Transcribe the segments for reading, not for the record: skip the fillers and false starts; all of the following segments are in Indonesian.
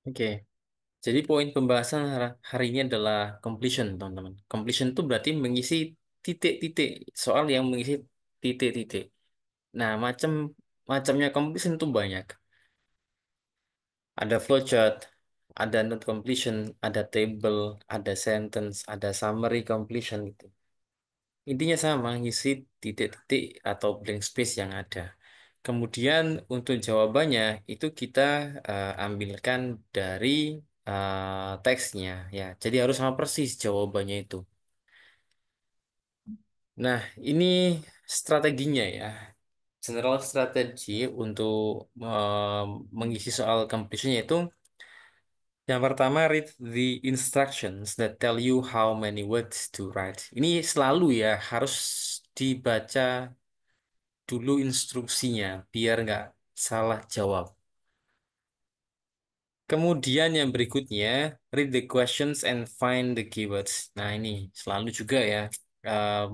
Oke, jadi poin pembahasan hari ini adalah completion, teman-teman. Completion itu berarti mengisi titik-titik, soal yang mengisi titik-titik. Nah, macamnya completion itu banyak. Ada flowchart, ada note completion, ada table, ada sentence, ada summary completion gitu. Intinya sama, ngisi titik-titik atau blank space yang ada. Kemudian untuk jawabannya itu kita ambilkan dari teksnya ya. Jadi harus sama persis jawabannya itu. Nah, ini strateginya ya. General strategi untuk mengisi soal completion yaitu yang pertama, read the instructions that tell you how many words to write. Ini selalu ya harus dibaca dulu instruksinya biar nggak salah jawab. Kemudian yang berikutnya, read the questions and find the keywords. Nah ini selalu juga ya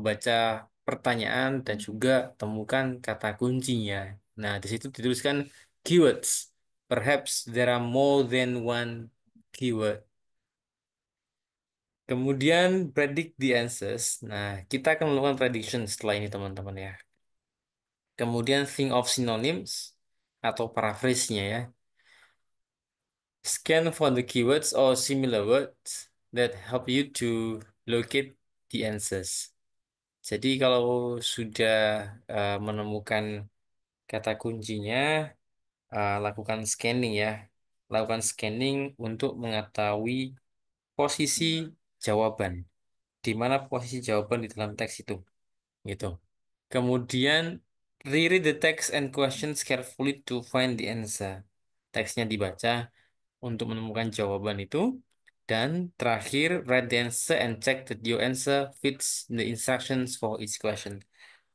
baca pertanyaan dan juga temukan kata kuncinya. Nah di situ dituliskan keywords. Perhaps there are more than one keyword. Kemudian predict the answers. Nah kita akan melakukan prediction setelah ini teman-teman ya. Kemudian think of synonyms atau paraphrase-nya ya. Scan for the keywords or similar words that help you to locate the answers. Jadi kalau sudah menemukan kata kuncinya, lakukan scanning ya. Lakukan scanning untuk mengetahui posisi jawaban. Di mana posisi jawaban di dalam teks itu, gitu. Kemudian reread the text and questions carefully to find the answer. Teksnya dibaca untuk menemukan jawaban itu. Dan terakhir, write the answer and check that your answer fits the instructions for each question.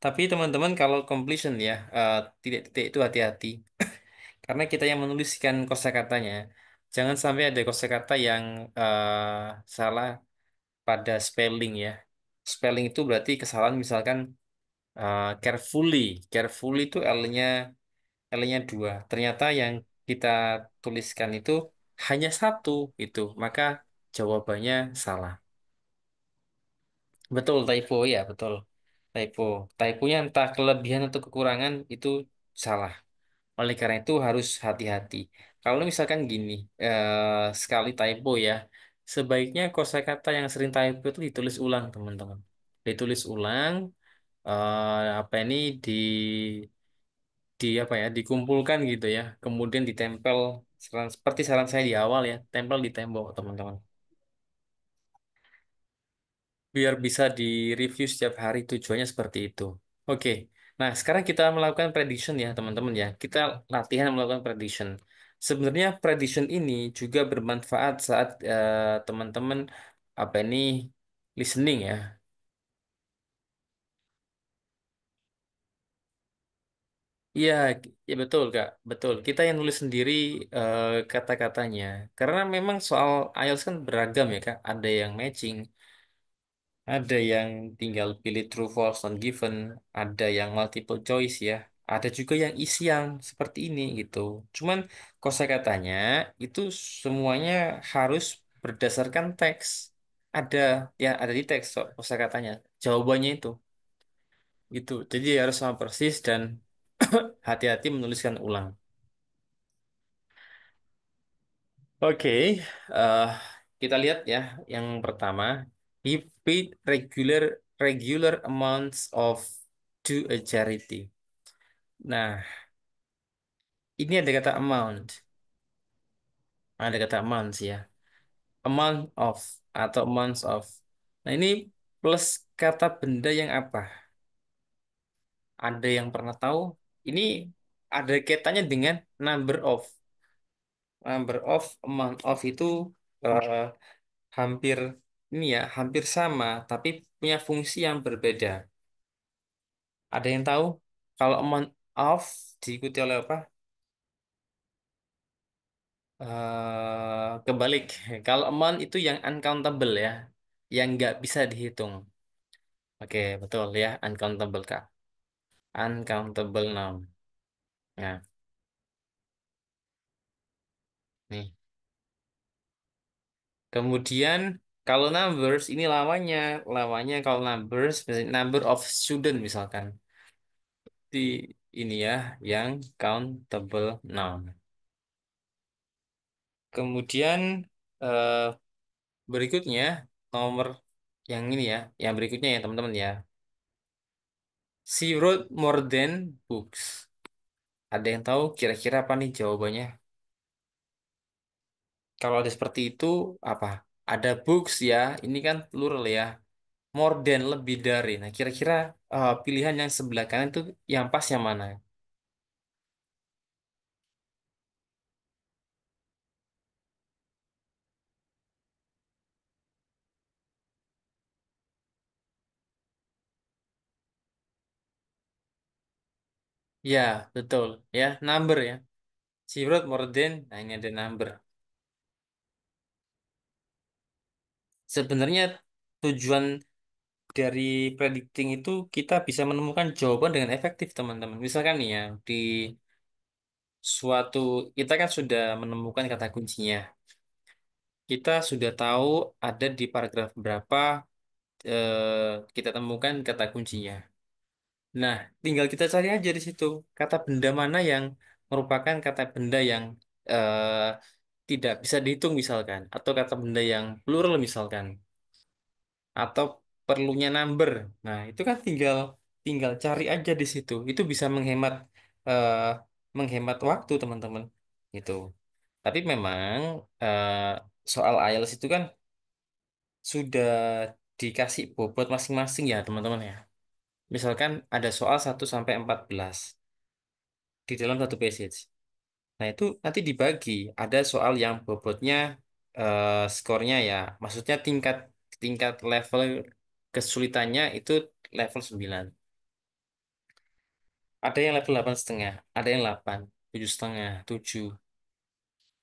Tapi teman-teman kalau completion ya, titik-titik itu hati-hati. Karena kita yang menuliskan kosakatanya, jangan sampai ada kosakata yang salah pada spelling ya. Spelling itu berarti kesalahan misalkan carefully. Carefully itu L-nya dua. Ternyata yang kita tuliskan itu hanya satu itu, maka jawabannya salah. Betul, typo ya, betul. Typo. Typonya entah kelebihan atau kekurangan itu salah. Oleh karena itu harus hati-hati. Kalau misalkan gini, sekali typo ya, sebaiknya kosakata yang sering typo itu ditulis ulang, teman-teman. Ditulis ulang, apa ini di apa ya dikumpulkan gitu ya kemudian ditempel seperti saran saya di awal ya tempel di tembok teman-teman biar bisa di-review setiap hari tujuannya seperti itu. Oke, nah sekarang kita melakukan prediction ya teman-teman ya, kita latihan melakukan prediction. Sebenarnya prediction ini juga bermanfaat saat teman-teman apa ini listening ya. Iya, ya betul Kak, betul. Kita yang nulis sendiri kata-katanya. Karena memang soal IELTS kan beragam ya Kak. Ada yang matching, ada yang tinggal pilih true, false, non given, ada yang multiple choice ya. Ada juga yang isi yang seperti ini gitu. Cuman kosakatanya itu semuanya harus berdasarkan teks. Ada yang ada di teks kosakatanya. Jawabannya itu gitu. Jadi harus sama persis dan hati-hati menuliskan ulang. Oke, eh, kita lihat ya. Yang pertama, he paid regular regular amounts of to a charity. Nah, ini ada kata amount, ada kata amounts ya. Amount of atau amounts of. Nah, ini plus kata benda yang apa? Ada yang pernah tahu? Ini ada kaitannya dengan number of. Number of, amount of itu eh, hampir ini ya, hampir sama, tapi punya fungsi yang berbeda. Ada yang tahu? Kalau amount of diikuti oleh apa? Kebalik. Kalau amount itu yang uncountable ya, yang nggak bisa dihitung. Oke, betul ya, uncountable Kak. Uncountable noun. Nah, nih. Kemudian kalau numbers ini lawannya, lawannya kalau numbers misalnya number of student misalkan di ini ya yang countable noun. Kemudian eh, berikutnya nomor yang ini ya, yang berikutnya ya teman-teman ya. She wrote more than books. Ada yang tahu kira-kira apa nih jawabannya? Kalau ada seperti itu apa? Ada books ya, ini kan plural ya. More than lebih dari. Nah, kira-kira pilihan yang sebelah kanan itu yang pas yang mana? Ya, betul. Ya, number ya. She wrote more than. Nah, ini ada number. Sebenarnya tujuan dari predicting itu kita bisa menemukan jawaban dengan efektif, teman-teman. Misalkan nih ya, di suatu kita kan sudah menemukan kata kuncinya. Kita sudah tahu ada di paragraf berapa kita temukan kata kuncinya. Nah, tinggal kita cari aja di situ kata benda mana yang merupakan kata benda yang eh, tidak bisa dihitung misalkan, atau kata benda yang plural misalkan, atau perlunya number. Nah, itu kan tinggal tinggal cari aja di situ. Itu bisa eh, menghemat waktu, teman-teman. Itu. Tapi memang eh, soal IELTS itu kan sudah dikasih bobot masing-masing ya, teman-teman ya. Misalkan ada soal 1 sampai 14 di dalam satu passage. Nah, itu nanti dibagi. Ada soal yang bobotnya skornya ya. Maksudnya tingkat tingkat level kesulitannya itu level 9. Ada yang level 8,5, ada yang 8, 7,5, 7,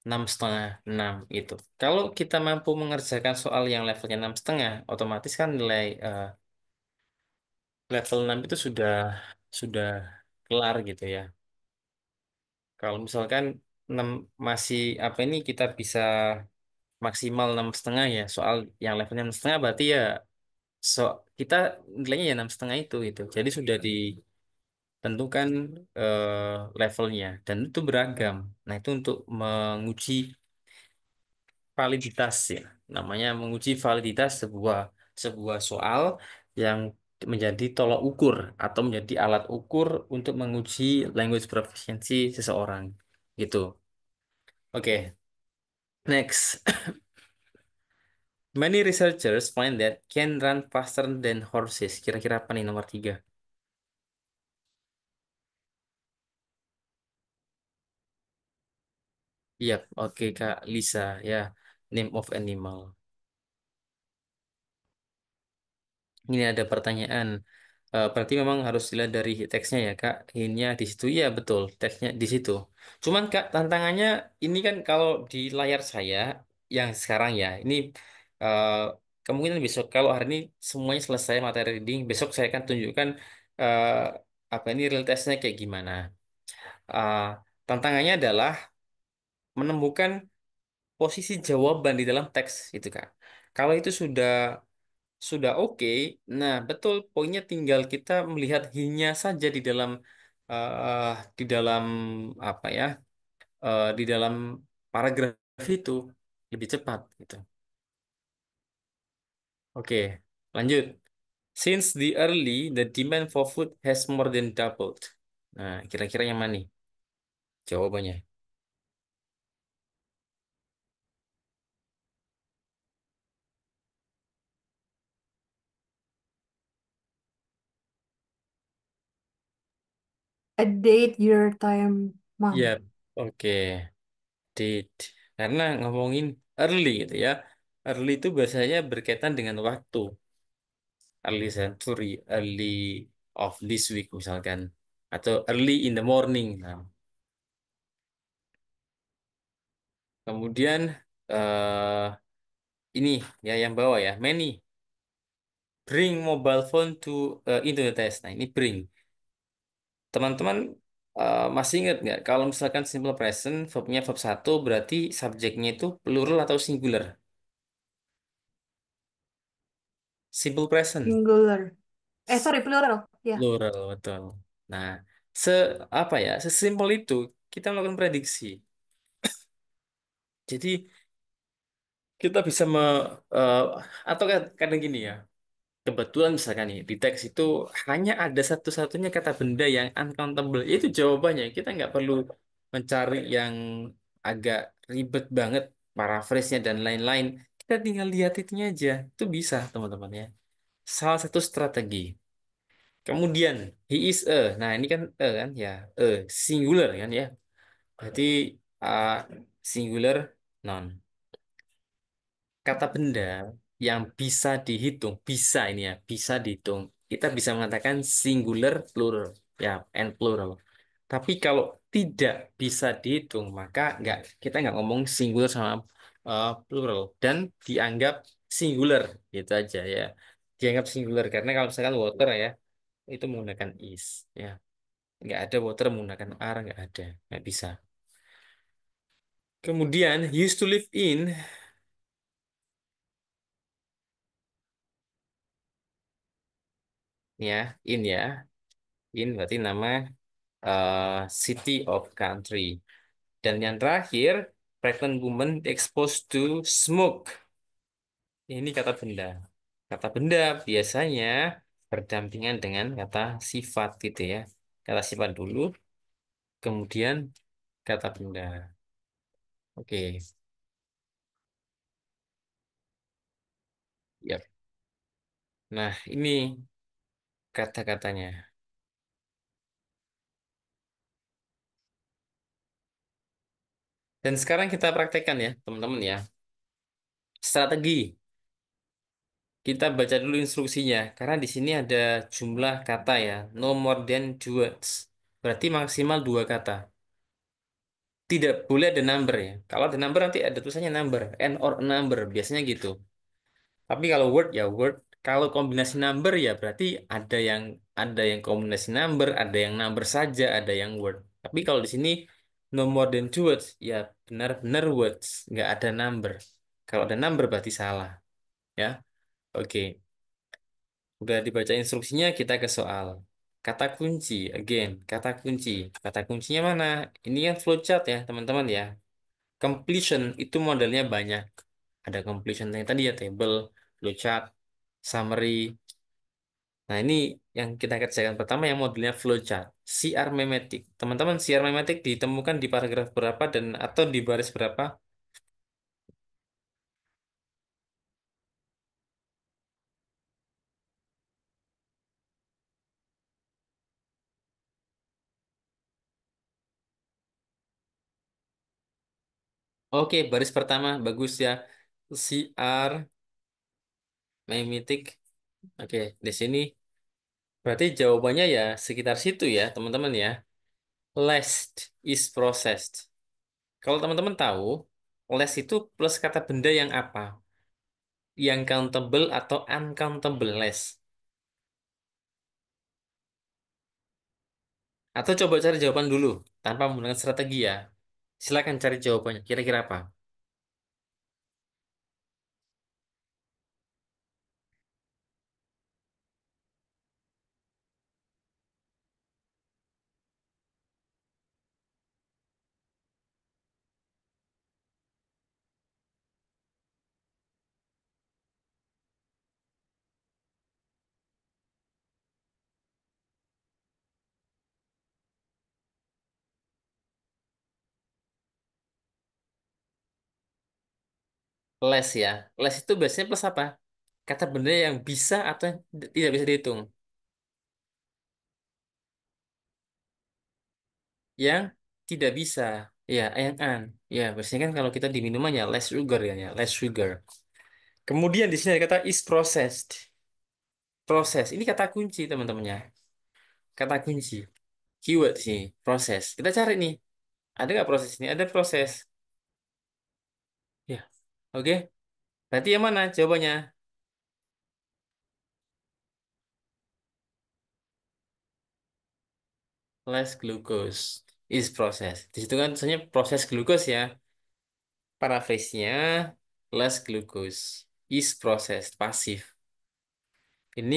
6,5, 6 itu. Kalau kita mampu mengerjakan soal yang levelnya 6,5, otomatis kan nilai level 6 itu sudah kelar gitu ya. Kalau misalkan 6 masih apa ini kita bisa maksimal 6,5 ya, soal yang levelnya 6,5 berarti ya so kita nilainya ya 6,5 itu. Jadi sudah ditentukan levelnya dan itu beragam. Nah, itu untuk menguji validitas ya. Namanya menguji validitas sebuah sebuah soal yang menjadi tolok ukur atau menjadi alat ukur untuk menguji language proficiency seseorang gitu. Oke, next. Many researchers find that can run faster than horses. Kira-kira apa nih nomor 3? Iya, oke Kak Lisa ya. Name of animal. Ini ada pertanyaan. Berarti memang harus dilihat dari teksnya ya Kak. Ini di situ ya betul, teksnya di situ. Cuman Kak, tantangannya ini kan kalau di layar saya yang sekarang ya, ini eh, kemungkinan besok kalau hari ini semuanya selesai materi reading, besok saya akan tunjukkan eh, apa ini real testnya kayak gimana. Eh, Tantangannya adalah menemukan posisi jawaban di dalam teks itu Kak. Kalau itu sudah oke, nah betul poinnya tinggal kita melihat hanya saja eh, di dalam apa ya di dalam paragraf itu lebih cepat gitu. Oke, lanjut. Since the early, the demand for food has more than doubled. Nah, kira-kira yang mana nih jawabannya? A date, year, time, Iya, month. oke. Date. Karena ngomongin early gitu ya. Early itu biasanya berkaitan dengan waktu. Early century, early of this week misalkan. Atau early in the morning. Nah, kemudian eh ini ya yang bawah ya. Many bring mobile phone to into the test. Nah, ini bring. Teman-teman masih ingat nggak kalau misalkan simple present verbnya verb satu berarti subjeknya itu plural atau singular? Simple present. Singular. Sorry, plural. Ya. Plural, betul. Nah, se apa ya? Sesimpel itu kita melakukan prediksi. Jadi kita bisa eh, atau kadang gini ya. Kebetulan misalkan nih di teks itu hanya ada satu-satunya kata benda yang uncountable. Itu jawabannya. Kita nggak perlu mencari yang agak ribet banget, paraphrase-nya dan lain-lain. Kita tinggal lihat itunya aja. Itu bisa, teman-teman ya. Salah satu strategi. Kemudian, he is a. Nah, ini kan a kan ya, a singular kan ya. Berarti uh, singular noun. Kata benda yang bisa dihitung, bisa ini ya, bisa dihitung. Kita bisa mengatakan singular plural, ya, and plural. Tapi kalau tidak bisa dihitung, maka kita nggak ngomong singular sama plural dan dianggap singular gitu aja ya. Dianggap singular karena kalau misalkan water ya, itu menggunakan is, ya. Nggak ada water menggunakan are, nggak ada, nggak bisa. Kemudian used to live in, ya, in ya. In berarti nama city of country. Dan yang terakhir, pregnant woman exposed to smoke. Ini kata benda. Kata benda biasanya berdampingan dengan kata sifat gitu ya. Kata sifat dulu, kemudian kata benda. Oke, ya. Nah, ini kata-katanya. Dan sekarang kita praktekkan ya, teman-teman ya. Strategi. Kita baca dulu instruksinya, karena di sini ada jumlah kata ya, no more than two words. Berarti maksimal dua kata. Tidak boleh ada number ya. Kalau ada number nanti ada tulisannya number, and or a number, biasanya gitu. Tapi kalau word ya word. Kalau kombinasi number ya berarti ada yang kombinasi number, ada yang number saja, ada yang word. Tapi kalau di sini no more than two words, ya benar-benar words, nggak ada number. Kalau ada number berarti salah, ya. Oke. Udah dibaca instruksinya, kita ke soal. Kata kunci, again, kata kunci. Kata kuncinya mana? Ini kan flowchart ya, teman-teman ya. Completion itu modelnya banyak. Ada completion yang tadi ya, table, flowchart, summary. Nah, ini yang kita kerjakan pertama yang modelnya flowchart. CR memetik. Teman-teman, CR memetik ditemukan di paragraf berapa dan atau di baris berapa? Oke, baris pertama bagus ya. CR memetik. Oke, di sini berarti jawabannya ya sekitar situ ya, teman-teman ya. Last is processed. Kalau teman-teman tahu, last itu plus kata benda yang apa? Yang countable atau uncountable less? Atau coba cari jawaban dulu, tanpa menggunakan strategi ya. Silakan cari jawabannya. Kira-kira apa? Less ya. Less itu biasanya plus apa? Kata benda yang bisa atau yang tidak bisa dihitung. Yang tidak bisa. Ya, yang an. Ya, biasanya kan kalau kita di minuman ya less sugar ya, less sugar. Kemudian di sini ada kata is processed. Proses. Ini kata kunci teman-temannya. Kata kunci. Keyword sih. Proses. Kita cari nih. Ada nggak proses ini? Ada proses. Ya. Oke. Berarti yang mana jawabannya? Less glucose is process. Di situ kan misalnya proses glucose ya. Paraphrase-nya less glucose is processed. Pasif. Ini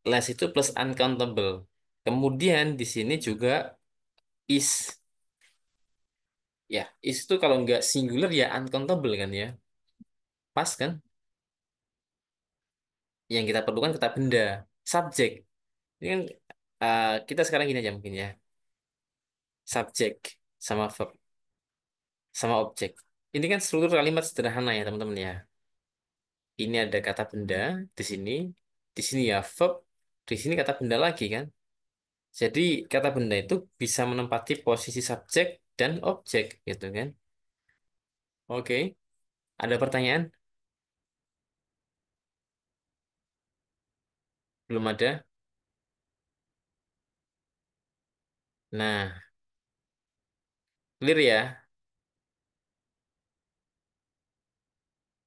less itu plus uncountable. Kemudian di sini juga is. Ya, is itu kalau nggak singular ya uncountable kan ya. Pas kan? Yang kita perlukan kata benda. Subjek. Ini kan kita sekarang gini aja mungkin ya. Subjek sama verb sama objek. Ini kan struktur kalimat sederhana ya teman-teman ya. Ini ada kata benda di sini ya verb, di sini kata benda lagi kan. Jadi kata benda itu bisa menempati posisi subjek dan objek gitu kan. Oke, ada pertanyaan? Belum ada? Nah, clear ya.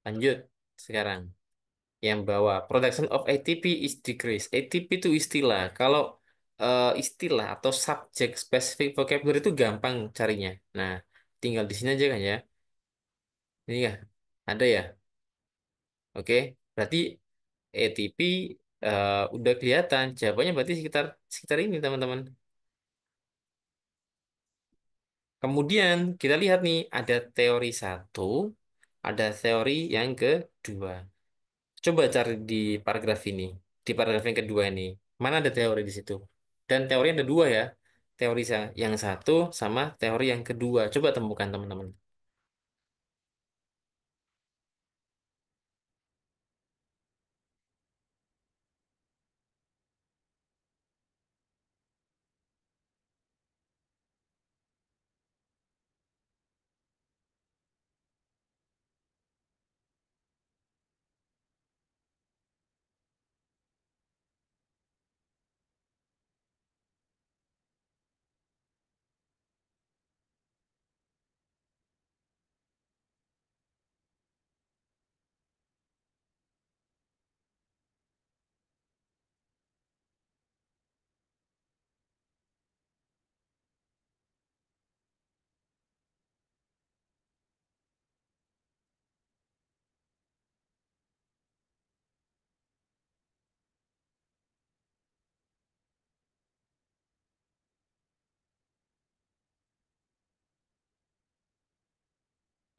Lanjut sekarang. Yang bawah, production of ATP is decreased. ATP itu istilah. Kalau istilah atau subjek specific vocabulary itu gampang carinya. Nah, tinggal di sini aja kan ya. Ini ya, ada ya. Oke, berarti ATP udah kelihatan. Jawabannya berarti sekitar sekitar ini teman-teman. Kemudian kita lihat nih, ada teori satu, ada teori yang kedua. Coba cari di paragraf ini, di paragraf yang kedua ini, mana ada teori di situ? Dan teori ada dua ya, teori yang satu sama teori yang kedua. Coba temukan teman-teman.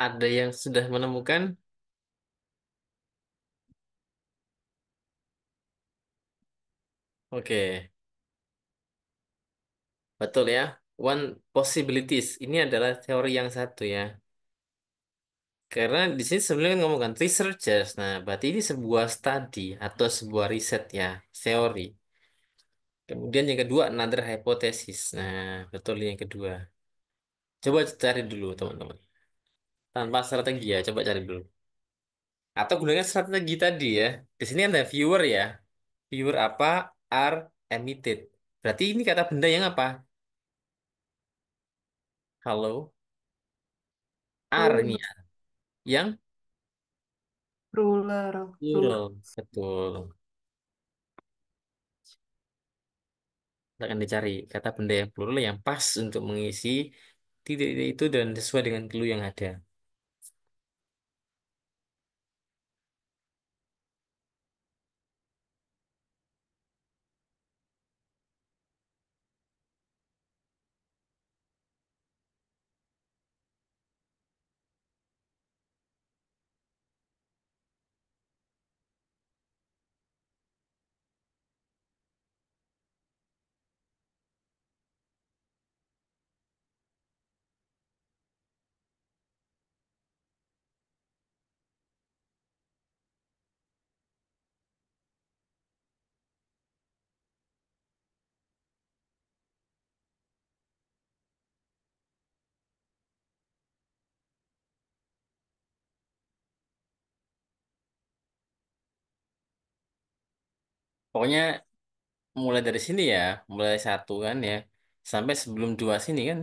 Ada yang sudah menemukan? Oke, betul ya. One possibilities. Ini adalah teori yang satu ya. Karena di sini sebenarnya ngomongkan researchers. Nah, berarti ini sebuah study atau sebuah riset ya, teori. Kemudian yang kedua, another hypothesis. Nah, betul yang kedua. Coba cari dulu, teman-teman. Tanpa strategi ya, coba cari dulu. Atau gunakan strategi tadi ya. Di sini ada viewer ya. Viewer apa? Are emitted. Berarti ini kata benda yang apa? Halo? Are Ruler, ini ya. Yang ruler. plural. Betul. Akan dicari kata benda yang plural yang pas untuk mengisi titik-titik itu dan sesuai dengan clue yang ada. Pokoknya mulai dari sini ya, mulai satu kan ya, sampai sebelum dua sini kan.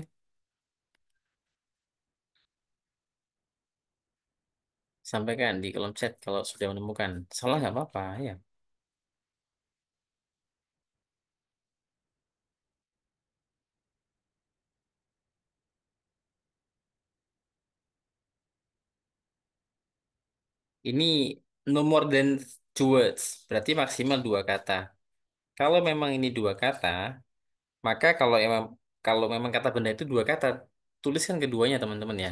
Sampaikan di kolom chat kalau sudah menemukan. Salah nggak apa-apa ya. Ini no more than Two words, berarti maksimal dua kata. Kalau memang ini dua kata, maka kalau memang kata benda itu dua kata, tuliskan keduanya teman-teman ya.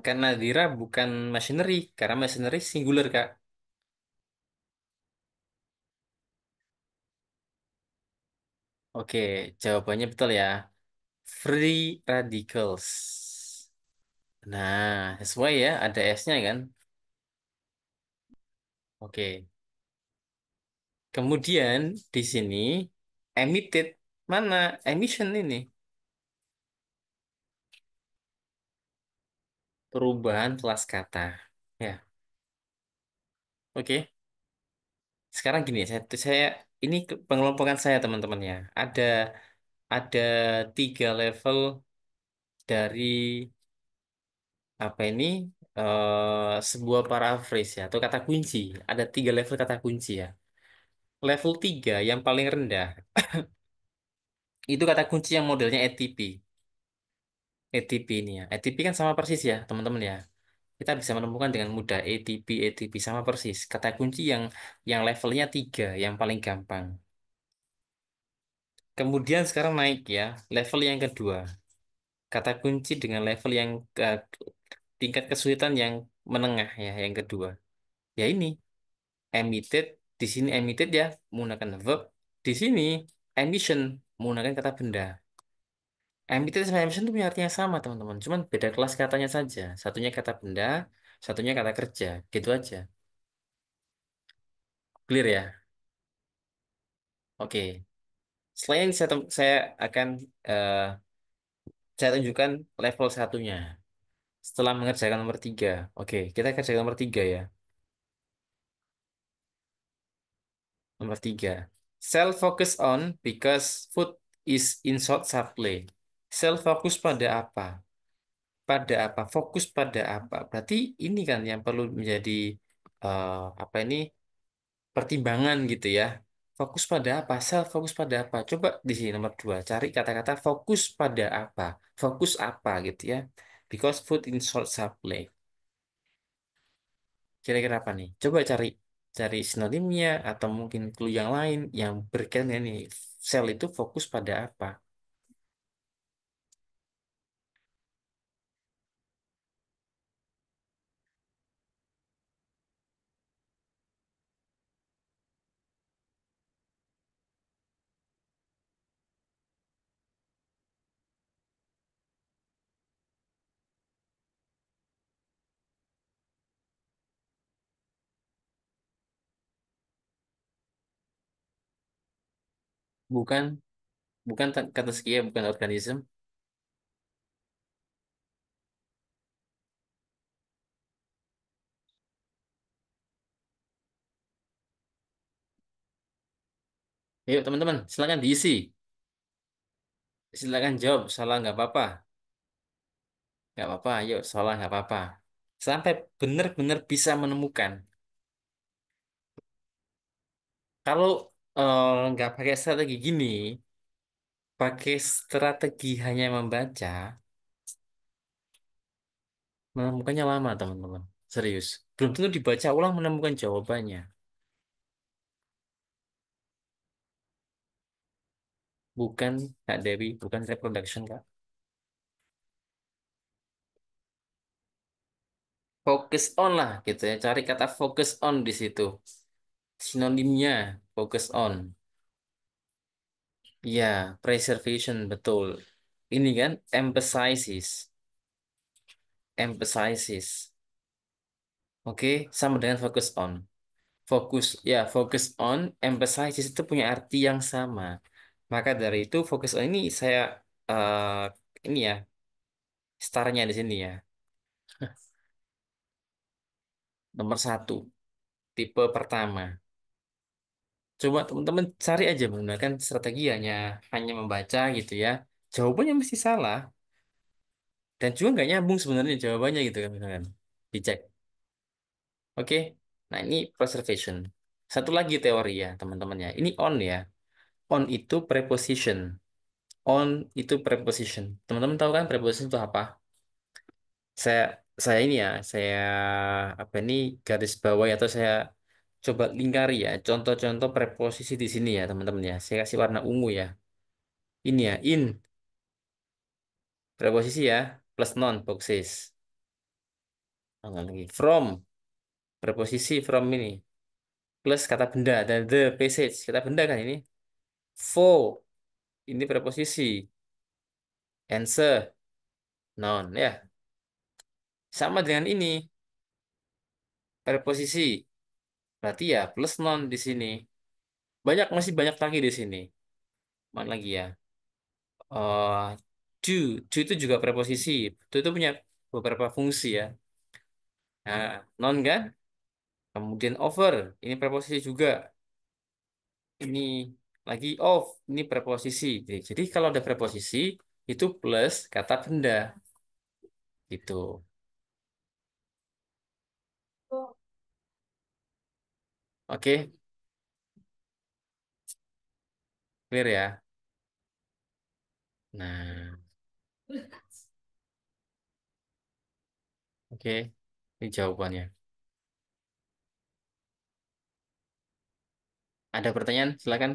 Karena Dira bukan machinery, karena machinery singular Kak. Oke, jawabannya betul ya. Free radicals. Nah, sesuai ya, ada S-nya kan? Oke. Kemudian di sini emitted mana? Emission ini perubahan kelas kata. Ya, oke. Sekarang gini, saya ini pengelompokan saya teman-teman ya. Ada tiga level dari apa ini sebuah paraphrase ya atau kata kunci. Ada tiga level kata kunci ya. Level tiga yang paling rendah itu kata kunci yang modelnya ATP. ATP ini ya. ATP kan sama persis ya teman-teman ya. Kita bisa menemukan dengan mudah ATP sama persis. Kata kunci yang levelnya tiga, yang paling gampang. Kemudian sekarang naik ya, level yang kedua. Kata kunci dengan level yang tingkat kesulitan yang menengah ya, yang kedua. Ya ini, emitted, di sini emitted ya, menggunakan verb. Di sini, emission, menggunakan kata benda. Emitted sama emission itu punya arti yang sama, teman-teman. Cuman beda kelas katanya saja. Satunya kata benda, satunya kata kerja. Gitu aja. Clear ya? Oke. Selain saya akan eh, saya tunjukkan level satunya setelah mengerjakan nomor tiga. Oke, kita kerjakan nomor tiga ya. Nomor tiga. Self focus on because food is in short supply. Self focus pada apa? Pada apa? Fokus pada apa? Berarti ini kan yang perlu menjadi eh, apa ini pertimbangan gitu ya. Fokus pada apa? Self fokus pada apa? Coba di sini nomor dua, cari kata-kata fokus pada apa? Fokus apa gitu ya? Because food in short supply. Kira-kira apa nih? Coba cari cari sinonimnya atau mungkin clue yang lain yang berkaitan dengan ini. Sel itu fokus pada apa? Bukan, bukan kata sekia, bukan organisme. Ayo teman-teman, silakan diisi. Silakan jawab, salah nggak apa-apa. Nggak apa-apa, ayo salah nggak apa-apa. Sampai benar-benar bisa menemukan. Kalau nggak pakai strategi gini, pakai strategi hanya membaca, menemukannya lama teman-teman. Serius. Belum tentu dibaca ulang menemukan jawabannya. Bukan Kak Dewi, bukan reproduction Kak. Focus on lah gitu ya. Cari kata focus on di situ. Sinonimnya focus on. Ya, preservation betul. Ini kan emphasizes, emphasizes. Oke, sama dengan focus on. Fokus, ya, focus on, emphasizes itu punya arti yang sama. Maka dari itu focus on ini saya ini ya, startnya di sini ya. Nomor satu, tipe pertama. Coba teman-teman cari aja menggunakan strategi hanya membaca gitu ya. Jawabannya mesti salah dan juga nggak nyambung sebenarnya jawabannya gitu kan misalkan. Dicek. Oke. Nah, ini preservation. Satu lagi teori ya, teman-teman ya. Ini on ya. On itu preposition. On itu preposition. Teman-teman tahu kan preposition itu apa? Saya saya ini ya, saya apa ini garis bawah atau saya coba lingkari ya contoh-contoh preposisi di sini ya teman-teman ya. Saya kasih warna ungu ya. Ini ya, in preposisi ya, plus non boksis. Tambah lagi from preposisi from ini plus kata benda dan the passage kata benda kan ini. For ini preposisi, answer noun ya. Sama dengan ini preposisi. Berarti ya plus non di sini. Masih banyak lagi di sini. Mana lagi ya? eh do itu juga preposisi. Itu punya beberapa fungsi ya. Nah, non kan? Kemudian over, ini preposisi juga. Ini lagi of, ini preposisi. Jadi kalau ada preposisi itu plus kata benda gitu. Oke, clear ya. Nah, oke. Ini jawabannya. Ada pertanyaan? Silakan.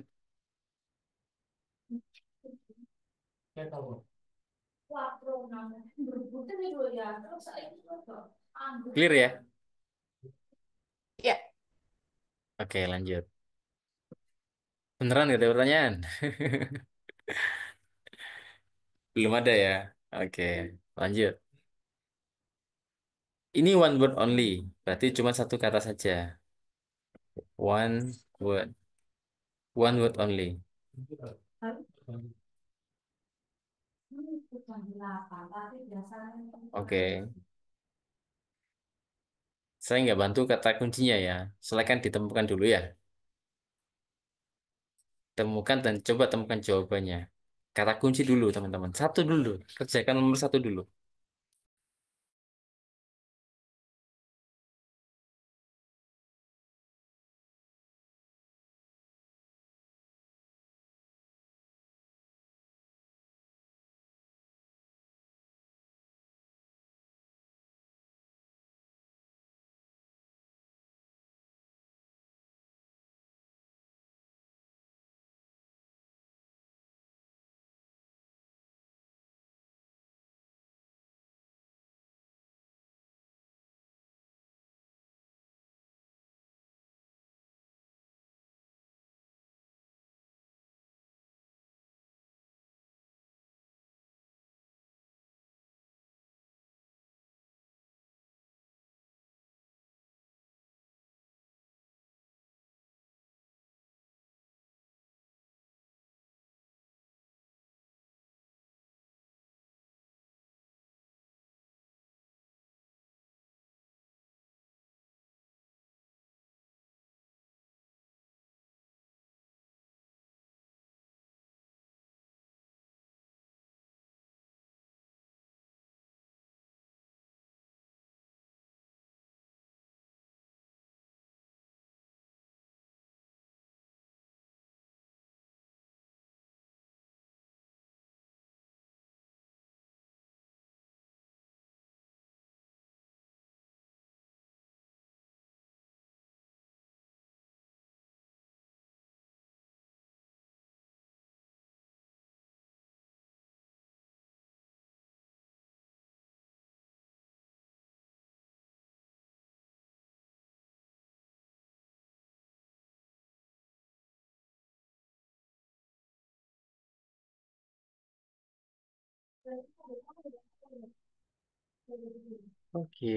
Clear ya? Ya, Oke, lanjut. Beneran gak ada pertanyaan? Belum ada ya? Oke, lanjut. Ini one word only, berarti cuma satu kata saja. One word, one word only. Oke, saya nggak bantu kata kuncinya ya. Silakan ditemukan dulu ya. Temukan dan coba temukan jawabannya. Kata kunci dulu teman-teman. Satu dulu, kerjakan nomor satu dulu. Oke,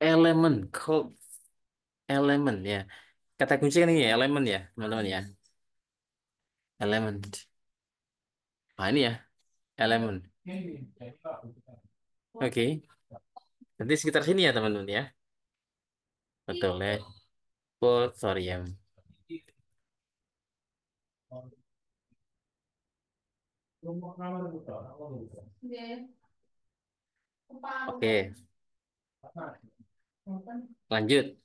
elemen, called elemen ya. Kata kunci kan ini ya, elemen ya, teman-teman ya. Element. Nah ini ya, elemen. Oke, nanti sekitar sini ya teman-teman ya. Betul ya. Potorium. Oke, lanjut.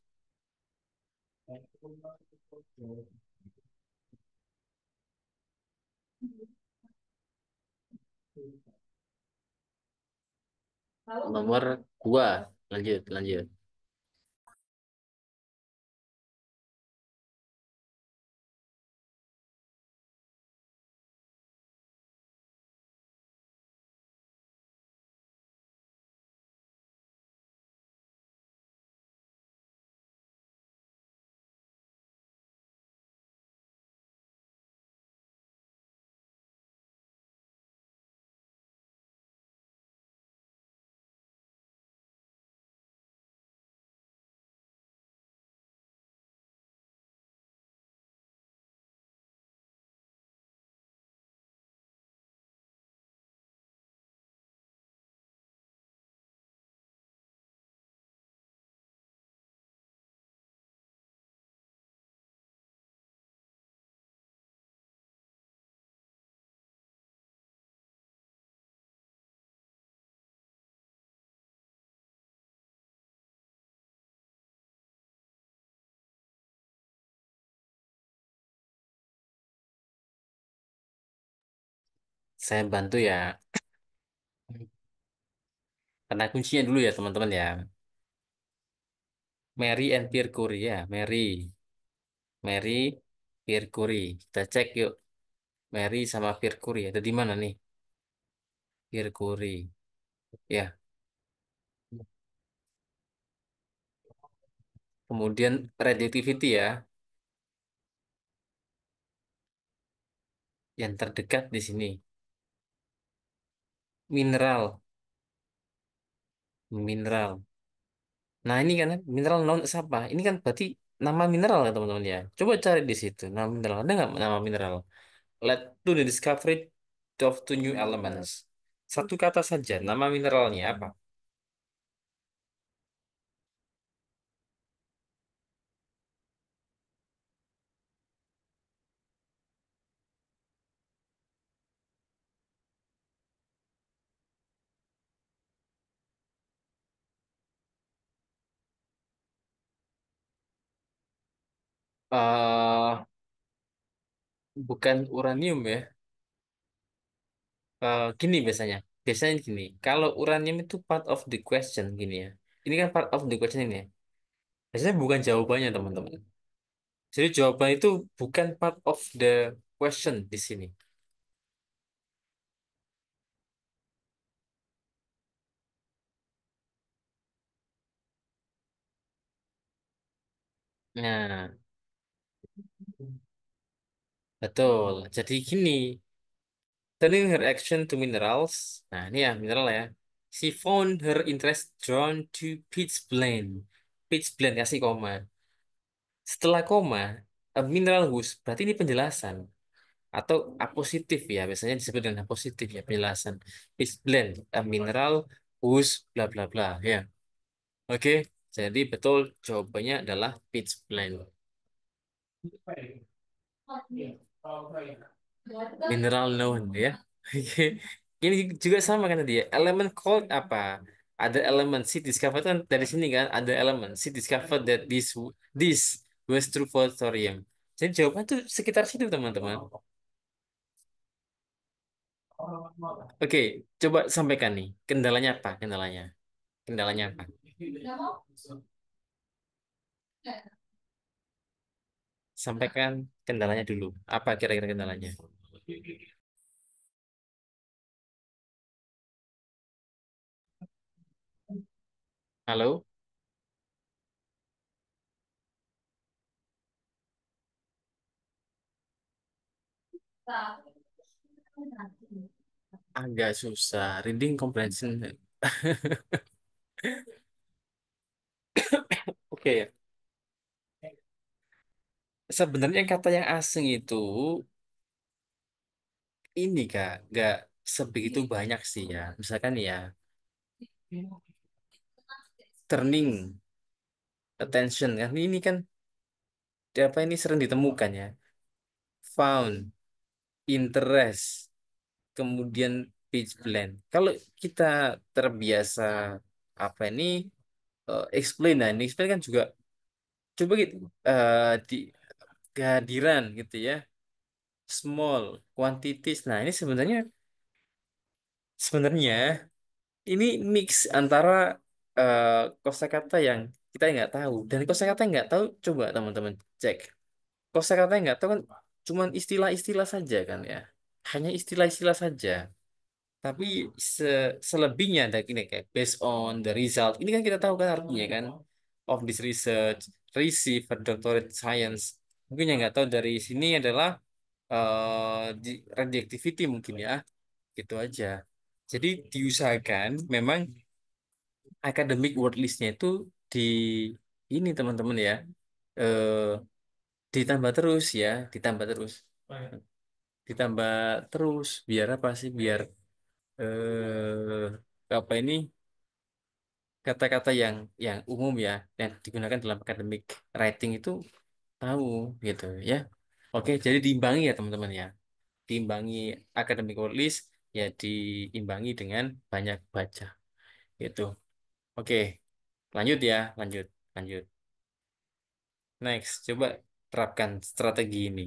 Nomor dua. Lanjut, lanjut. Saya bantu ya. Karena kuncinya dulu ya teman-teman ya. Mary and Pierre Curie ya. Mary, Pierre Curie. Kita cek yuk. Mary sama Pierre Curie ada di mana nih? Pierre Curie. Ya. Kemudian radioactivity ya. Yang terdekat di sini. Mineral. Mineral. Nah ini kan mineral non apa? Ini kan berarti nama mineral ya teman-teman ya. Coba cari di situ. Nama mineral. Ada nggak nama mineral? Let to the discovery of two new elements. Satu kata saja. Nama mineralnya apa? Bukan uranium ya. Gini biasanya. Biasanya gini. Kalau uranium itu part of the question gini ya. Ini kan part of the question ini ya. Biasanya bukan jawabannya teman-teman. Jadi jawaban itu bukan part of the question di sini. Nah, betul. Jadi gini. Turning her action to minerals. Nah, ini ya mineral ya. She found her interest drawn to pitchblende. Pitchblende kasih koma. Setelah koma, a mineral whose berarti ini penjelasan atau apositif ya, biasanya disebut dengan apositif ya penjelasan. Pitchblende, a mineral whose bla bla bla ya. Oke, jadi betul jawabannya adalah pitchblende. Mineral known ya. Oke. Ini juga sama kan tadi ya. Elemen cold apa? Ada elemen she discovered kan dari sini kan ada elemen she discovered that this was true for thorium. Jadi jawaban tuh sekitar situ teman-teman. Oke, coba sampaikan nih. Kendalanya apa? Kendalanya. Kendalanya apa? Sampaikan kendalanya dulu. Apa kira-kira kendalanya? Halo? Agak susah. Reading comprehension. Oke ya. Sebenarnya kata yang asing itu ini kak nggak sebegitu banyak sih ya. Misalkan ya turning attention kan ini kan apa ini sering ditemukan ya. Found, interest, kemudian page blend. Kalau kita terbiasa apa ini explain, nah ini explain kan juga coba gitu di kehadiran gitu ya, small quantities. Nah ini sebenarnya ini mix antara eh, kosakata yang kita nggak tahu dan kosakata yang nggak tahu. Coba teman-teman cek kosakata yang nggak tahu kan cuman istilah-istilah saja kan ya, hanya istilah-istilah saja. Tapi selebihnya ada gini kayak based on the result. Ini kan kita tahu kan artinya kan of this research, receive a doctorate science. Mungkin yang nggak tahu dari sini adalah radioactivity mungkin ya, gitu aja. Jadi diusahakan memang academic word listnya itu di ini teman-teman ya, eh, ditambah terus ya, ditambah terus, ditambah terus biar apa sih? Biar apa ini kata-kata yang umum ya yang digunakan dalam academic writing itu tahu gitu ya. Oke, jadi diimbangi ya teman-teman ya. Diimbangi academic word list ya diimbangi dengan banyak baca gitu. Oke, lanjut ya, lanjut, lanjut. Next, coba terapkan strategi ini.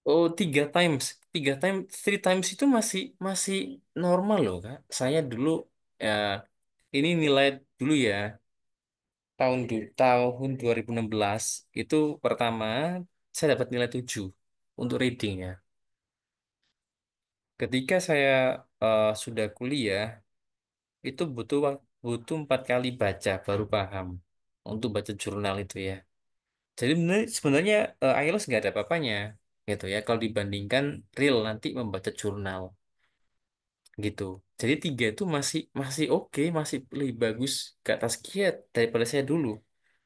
Oh, three times itu masih masih normal loh Kak. Saya dulu ya ini nilai dulu ya tahun 2016 itu pertama saya dapat nilai 7 untuk reading ya. Ketika saya sudah kuliah itu butuh 4 kali baca baru paham untuk baca jurnal itu ya. Jadi sebenarnya IELTS nggak ada apa-apanya gitu ya kalau dibandingkan real nanti membaca jurnal gitu. Jadi 3 itu masih masih oke, masih lebih bagus ke atas kiat daripada saya dulu.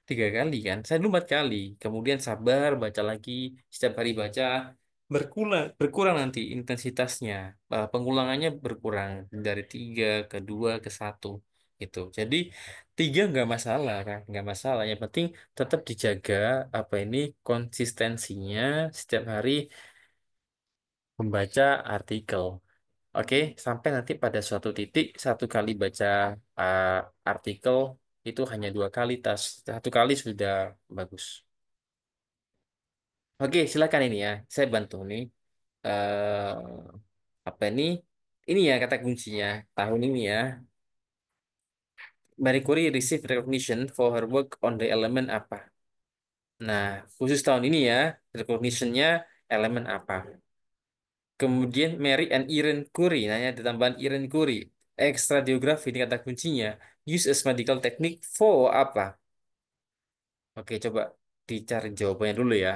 3 kali kan, saya dulu 4 kali. Kemudian sabar baca lagi, setiap hari baca berkurang berkurang nanti intensitasnya. Pengulangannya berkurang dari 3 ke 2 ke 1 gitu. Jadi 3 nggak masalah kan, nggak masalah. Yang penting tetap dijaga apa ini konsistensinya setiap hari membaca artikel. Oke, sampai nanti pada suatu titik 1 kali baca uh, artikel itu hanya 2 kali 1 kali sudah bagus. Oke, silakan ini ya. Saya bantu nih. eh Apa ini? Ini ya kata kuncinya tahun ini ya. Marie Curie received recognition for her work on the element apa? Nah, khusus tahun ini ya, recognition-nya elemen apa? Kemudian Mary and Irene Curie, nanya di tambahan Irene Curie. Ekstra geografi ini kata kuncinya. Use as medical technique for apa? Oke, coba dicari jawabannya dulu ya.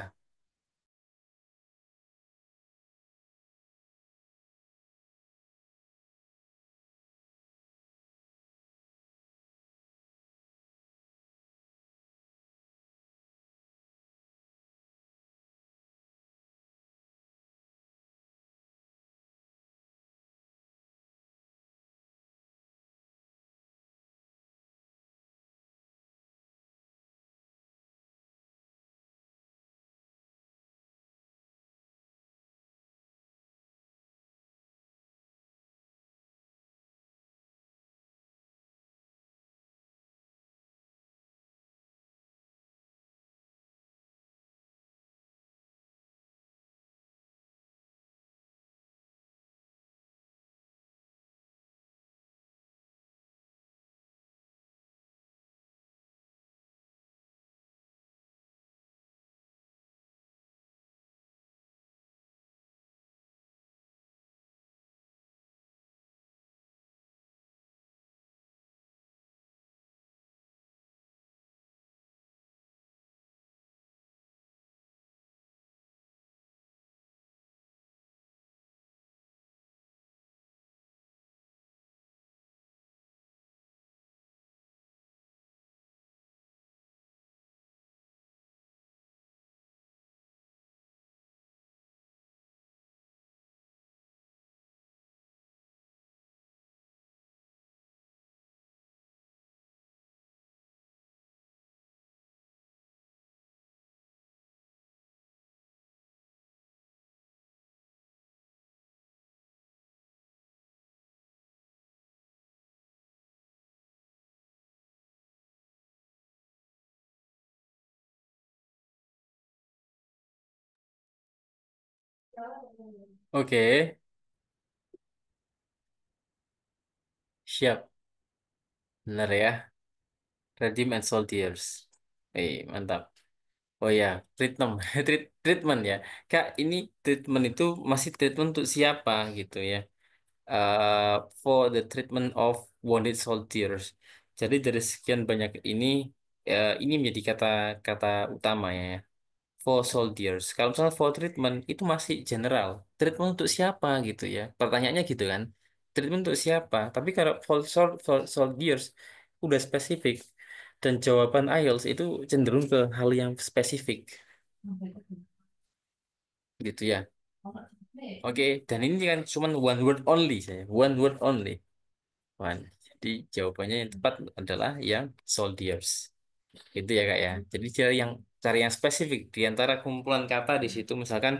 Oke, siap. Benar ya. Redeem and Soldiers. Mantap. Oh ya, treatment, treatment ya. Kak, ini treatment itu masih treatment untuk siapa gitu ya? uh, for the treatment of wounded soldiers. Jadi dari sekian banyak ini menjadi kata-kata utama ya. For soldiers. Kalau misalnya for treatment itu masih general. Treatment untuk siapa gitu ya? Pertanyaannya gitu kan. Treatment untuk siapa? Tapi kalau for soldiers udah spesifik. Dan jawaban IELTS itu cenderung ke hal yang spesifik gitu ya. Oke, dan ini kan cuma one word only saya. One word only. One. Jadi jawabannya yang tepat adalah yang soldiers. Itu ya kak ya. Jadi cari yang spesifik di antara kumpulan kata di situ. Misalkan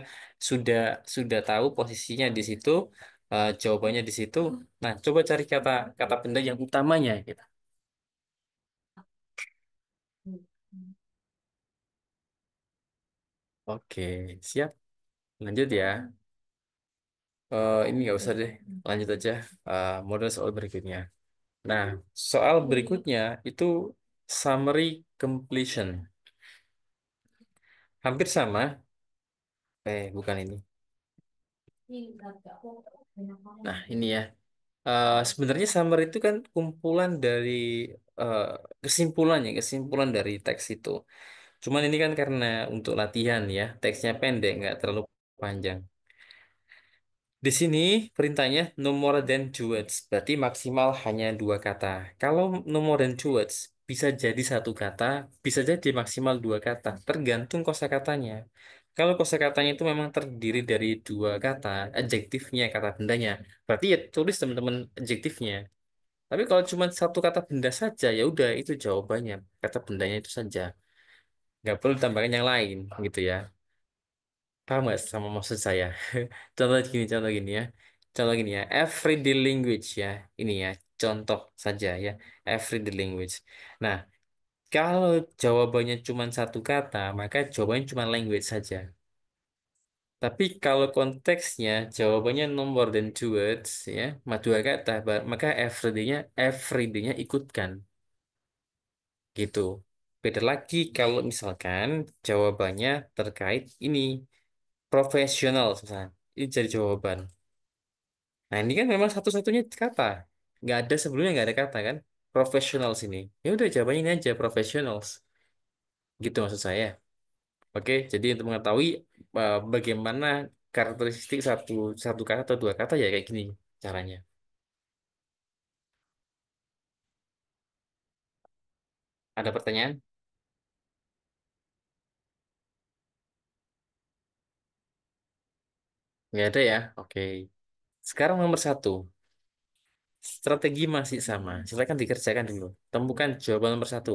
sudah sudah tahu posisinya di situ, jawabannya di situ. Nah, coba cari kata kata benda yang utamanya gitu. Oke, siap. Lanjut ya. Ini nggak usah deh. Lanjut aja. Model soal berikutnya. Nah, soal berikutnya itu summary completion. Hampir sama. Bukan ini. Nah, ini ya. Sebenarnya summary itu kan kumpulan dari eh, kesimpulan dari teks itu. Cuman ini kan karena untuk latihan ya, teksnya pendek, nggak terlalu panjang. Di sini perintahnya no more than two words, berarti maksimal hanya dua kata. Kalau no more than two words, bisa jadi satu kata, bisa jadi maksimal dua kata, tergantung kosakatanya. Kalau kosakatanya itu memang terdiri dari dua kata, adjektifnya, kata bendanya, berarti ya tulis teman-teman adjektifnya. Tapi kalau cuma satu kata benda saja, ya udah itu jawabannya, kata bendanya itu saja. Nggak perlu tambahkan yang lain, gitu ya. Paham nggak sama maksud saya? Contoh gini ya. Contoh gini ya, everyday language ya. Ini ya, contoh saja ya, everyday language. Nah, kalau jawabannya cuma satu kata, maka jawabannya cuma language saja. Tapi kalau konteksnya jawabannya no more than two words ya, dua kata, maka everyday-nya ikutkan gitu. Beda lagi kalau misalkan jawabannya terkait ini profesional, misalnya. Ini jadi jawaban. Nah, ini kan memang satu-satunya kata. Nggak ada sebelumnya nggak ada kata kan? Professional sini. Ya udah jawabannya ini aja professionals. Gitu maksud saya. Oke, jadi untuk mengetahui bagaimana karakteristik satu satu kata atau dua kata ya kayak gini caranya. Ada pertanyaan? Nggak ada ya? Oke. Sekarang nomor satu. Strategi masih sama. Silakan dikerjakan dulu. Temukan jawaban nomor satu.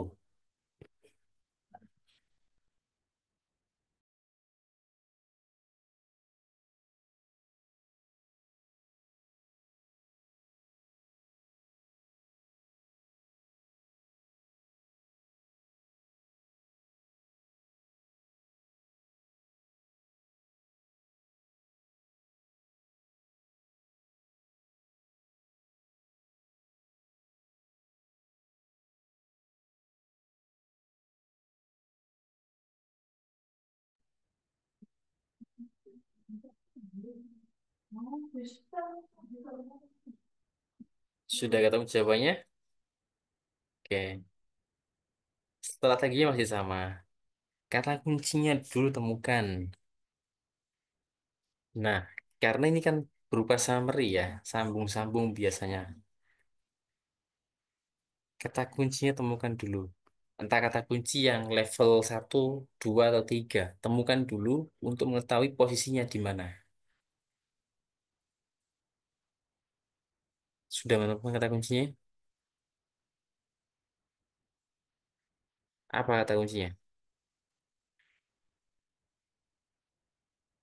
Sudah ketemu jawabannya? Oke. Strateginya masih sama. Kata kuncinya dulu temukan. Nah, karena ini kan berupa summary ya, sambung-sambung biasanya. Kata kuncinya temukan dulu. Entah kata kunci yang level satu, 2 atau 3. Temukan dulu untuk mengetahui posisinya di mana. Sudah menemukan kata kuncinya? Apa kata kuncinya?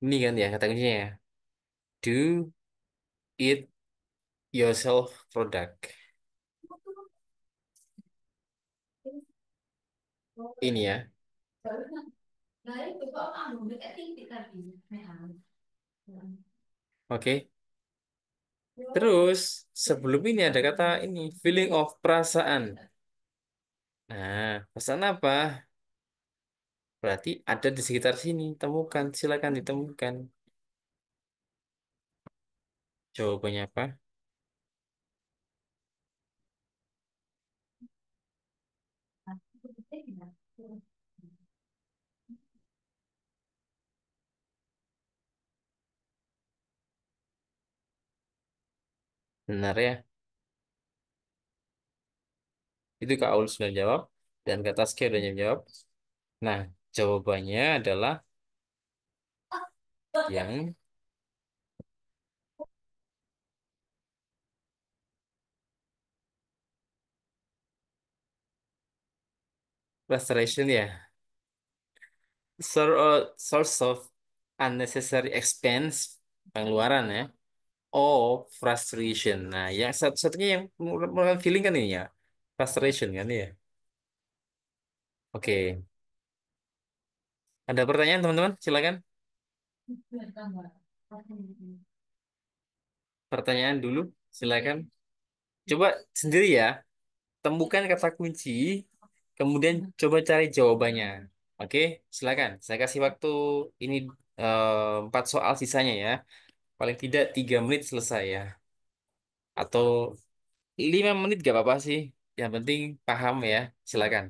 Ini kan ya kata kuncinya ya. Do it yourself product. Ini ya. Oke. Terus sebelum ini ada kata ini feeling of perasaan. Nah, perasaan apa? Berarti ada di sekitar sini. Temukan, silakan ditemukan. Jawabannya apa? Benar ya. Itu Kak Aul sudah jawab dan Kak Taskia sudah jawab. Nah, jawabannya adalah yang frustration ya. Source of unnecessary expense, pengeluaran ya. Oh, frustration. Nah, yang satu-satunya yang merupakan feeling kan ini ya. Frustration kan ya. Oke. Ada pertanyaan teman-teman? Silakan. Pertanyaan dulu. Silakan. Coba sendiri ya. Temukan kata kunci. Kemudian coba cari jawabannya. Oke, silakan. Saya kasih waktu ini 4 soal sisanya ya. Paling tidak 3 menit selesai ya. Atau 5 menit gak apa-apa sih. Yang penting paham ya. Silakan.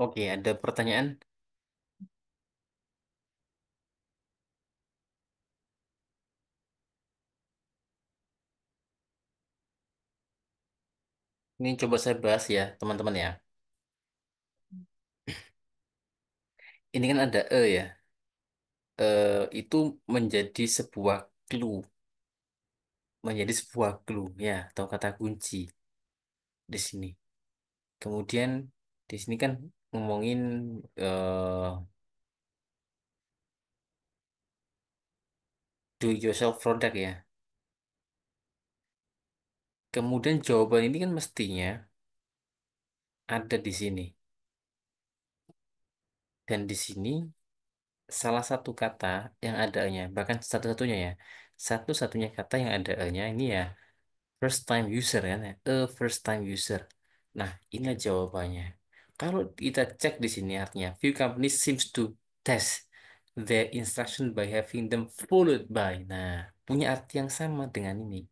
Oke, ada pertanyaan. Ini coba saya bahas ya, teman-teman ya. Ini kan ada ya. Itu menjadi sebuah clue, menjadi sebuah clue ya, atau kata kunci di sini. Kemudian di sini kan ngomongin eh, do it yourself product ya. Kemudian jawaban ini kan mestinya ada di sini. Dan di sini salah satu kata yang adanya, bahkan satu-satunya ya, satu-satunya kata yang adanya ini ya first time user kan ya, a first time user. Nah, ini jawabannya. Kalau kita cek di sini artinya, few companies seems to test their instruction by having them followed by. Nah, punya arti yang sama dengan ini.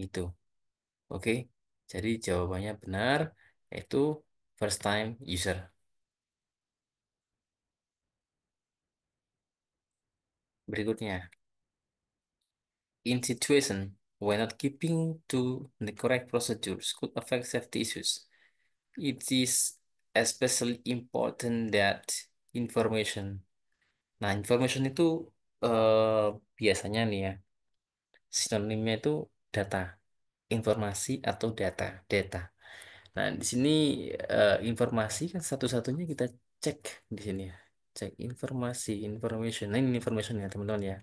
Itu, oke. Jadi jawabannya benar, yaitu first time user. Berikutnya, in situation where not keeping to the correct procedures could affect safety issues. It is especially important that information. Nah, information itu eh, biasanya nih ya, sinonimnya itu data, informasi atau data, data. Nah, di sini informasi kan satu-satunya kita cek di sini ya. Cek informasi, information. Nah, ini information ya, teman-teman ya.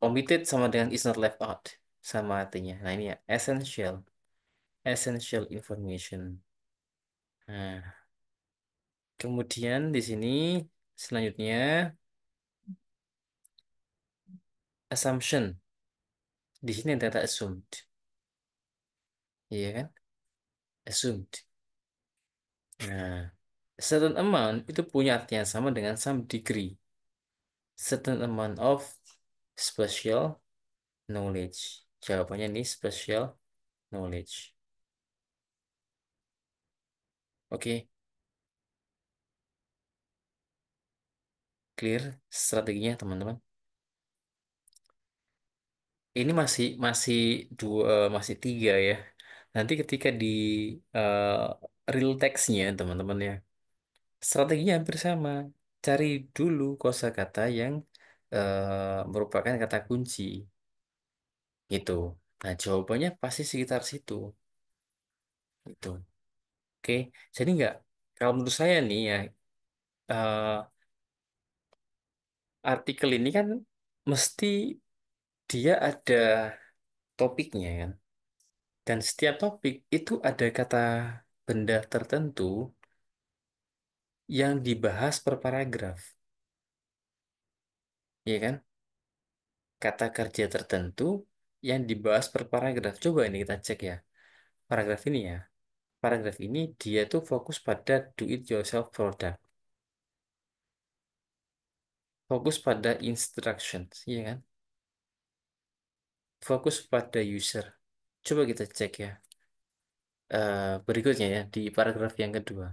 Omitted sama dengan is not left out. Sama artinya. Nah, ini ya, essential, essential information. Nah, kemudian di sini selanjutnya assumption. Di sini ada kata assumed, iya kan? Assumed. Nah, certain amount itu punya arti yang sama dengan some degree. Certain amount of special knowledge. Jawabannya ini special knowledge. Oke, clear strateginya teman-teman. Ini masih masih dua masih tiga ya. Nanti ketika di eh, real text-nya teman-teman ya. Strateginya hampir sama. Cari dulu kosakata yang merupakan kata kunci gitu. Nah, jawabannya pasti sekitar situ gitu. Oke, jadi nggak kalau menurut saya nih ya eh, artikel ini kan mesti dia ada topiknya kan. Dan setiap topik itu ada kata benda tertentu yang dibahas per paragraf, ya kan? Kata kerja tertentu yang dibahas per paragraf. Coba ini kita cek ya. Paragraf ini ya. Paragraf ini dia tuh fokus pada do it yourself product. Fokus pada instructions, iya kan? Fokus pada user. Coba kita cek ya. Berikutnya ya di paragraf yang kedua.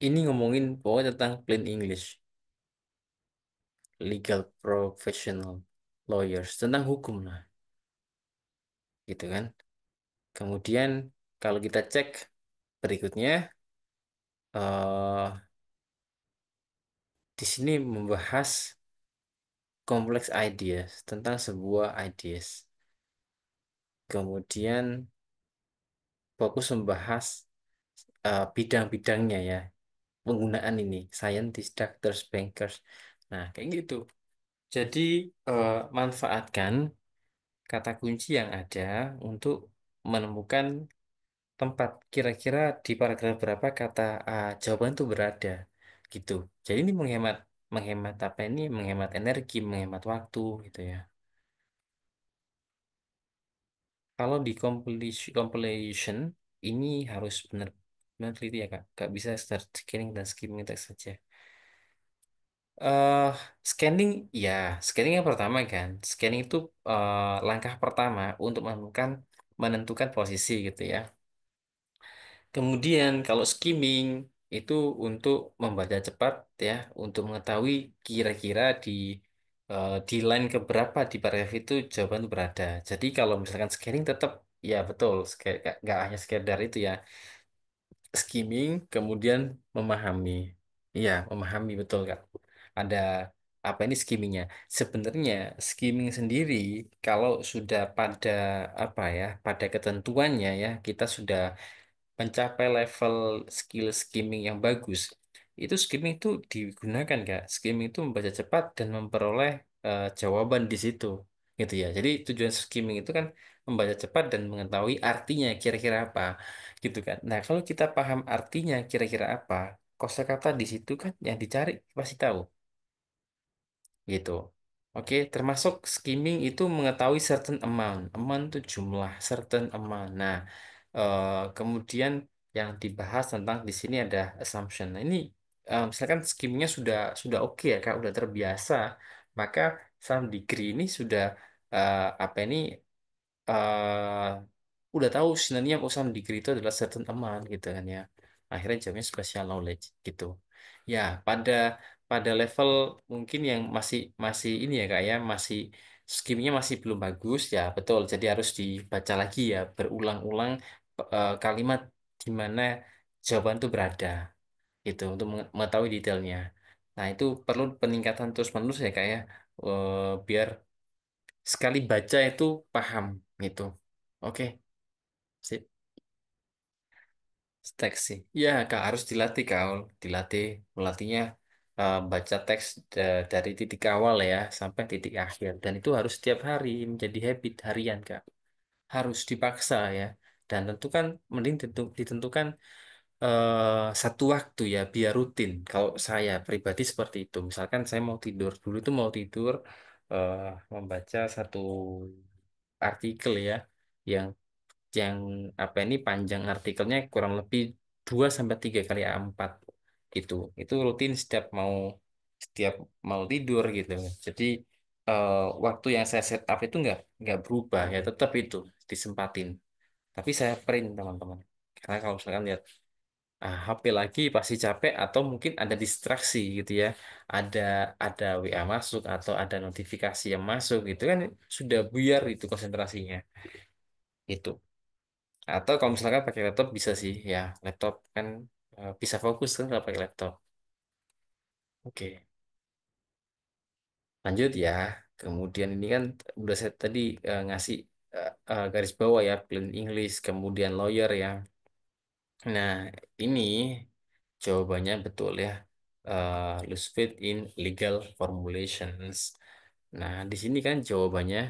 Ini ngomongin pokoknya tentang plain English, legal professional, lawyers, tentang hukum lah, gitu kan? Kemudian kalau kita cek berikutnya, eh di sini membahas kompleks ideas tentang sebuah ideas. Kemudian fokus membahas bidang-bidangnya ya, penggunaan ini, scientist, doctors, bankers. Nah, kayak gitu. Jadi manfaatkan kata kunci yang ada untuk menemukan tempat kira-kira di paragraf berapa kata jawaban itu berada gitu. Jadi ini menghemat menghemat apa ini? Menghemat energi, menghemat waktu gitu ya. Kalau di compilation ini harus benar teliti ya Kak. Gak bisa start scanning dan skimming text saja. eh Scanning ya, scanning yang pertama kan. Scanning itu langkah pertama untuk menemukan menentukan posisi gitu ya. Kemudian kalau skimming itu untuk membaca cepat ya, untuk mengetahui kira-kira di line keberapa di paragraf itu jawaban itu berada. Jadi kalau misalkan scanning tetap ya betul, nggak hanya sekedar itu ya, skimming kemudian memahami. Iya, memahami betul Kak. Ada apa ini skimmingnya? Sebenarnya skimming sendiri kalau sudah pada apa ya, pada ketentuannya ya, kita sudah mencapai level skill skimming yang bagus, itu skimming itu digunakan Kak. Skimming itu membaca cepat dan memperoleh jawaban di situ, gitu ya. Jadi tujuan skimming itu kan membaca cepat dan mengetahui artinya kira-kira apa, gitu kan. Nah, kalau kita paham artinya kira-kira apa, kosakata di situ kan yang dicari pasti tahu gitu. Oke, termasuk skimming itu mengetahui certain amount. Amount itu jumlah, certain amount. Nah, kemudian yang dibahas tentang di sini ada assumption. Nah, ini misalkan skimmingnya sudah oke ya, Kak, udah terbiasa, maka some degree ini sudah apa ini eh udah tahu sebenarnya usaha degree itu adalah certain amount gitu kan ya. Akhirnya jawabnya special knowledge gitu. Ya, pada level mungkin yang masih masih ini ya Kak ya, masih skimnya masih belum bagus ya, betul. Jadi harus dibaca lagi ya, berulang-ulang kalimat di mana jawaban itu berada gitu untuk mengetahui detailnya. Nah, itu perlu peningkatan terus-menerus ya Kak ya. Biar sekali baca itu paham gitu. Oke, sip. Teks sih. Ya, Kak harus dilatih, Kak. Dilatih, melatihnya baca teks dari titik awal ya sampai titik akhir. Dan itu harus setiap hari menjadi habit harian, Kak. Harus dipaksa ya. Dan tentu kan mending ditentukan satu waktu ya, biar rutin. Kalau saya pribadi seperti itu. Misalkan saya mau tidur, dulu itu mau tidur eh, membaca satu artikel ya, yang yang apa ini panjang artikelnya kurang lebih 2 sampai 3 kali A4 gitu. Itu rutin setiap mau tidur gitu. Jadi eh, waktu yang saya set up itu nggak berubah ya, tetap itu disempatin. Tapi saya print teman-teman. Karena kalau misalkan lihat HP lagi pasti capek atau mungkin ada distraksi gitu ya. Ada ada WA masuk atau ada notifikasi yang masuk gitu kan sudah buyar itu konsentrasinya. Itu. Atau kalau misalkan pakai laptop bisa sih, ya laptop kan bisa fokus kan kalau pakai laptop. Oke, lanjut ya. Kemudian ini kan udah saya tadi ngasih garis bawah ya, plain English, kemudian lawyer ya. Nah, ini jawabannya betul ya. Lose faith in legal formulations. Nah, di sini kan jawabannya,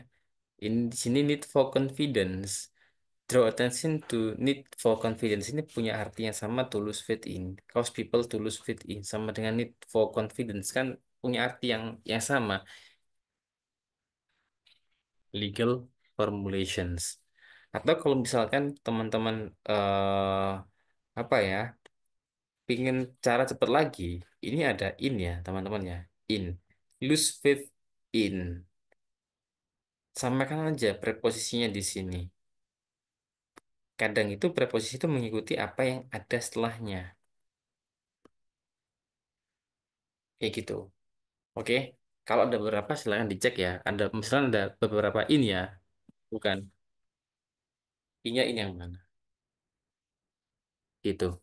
di sini need for confidence. Draw attention to need for confidence ini punya arti yang sama to lose faith in. Cause people to lose faith in sama dengan need for confidence kan punya arti yang sama. Legal formulations. Atau kalau misalkan teman-teman apa ya, pingin cara cepet lagi, ini ada in ya teman-teman ya. In. Lose faith in. Samakan aja preposisinya di sini. Kadang itu preposisi itu mengikuti apa yang ada setelahnya. Kayak gitu. Oke, kalau ada beberapa silahkan dicek ya. Ada misalnya ada beberapa in ya, bukan innya in yang mana? Gitu.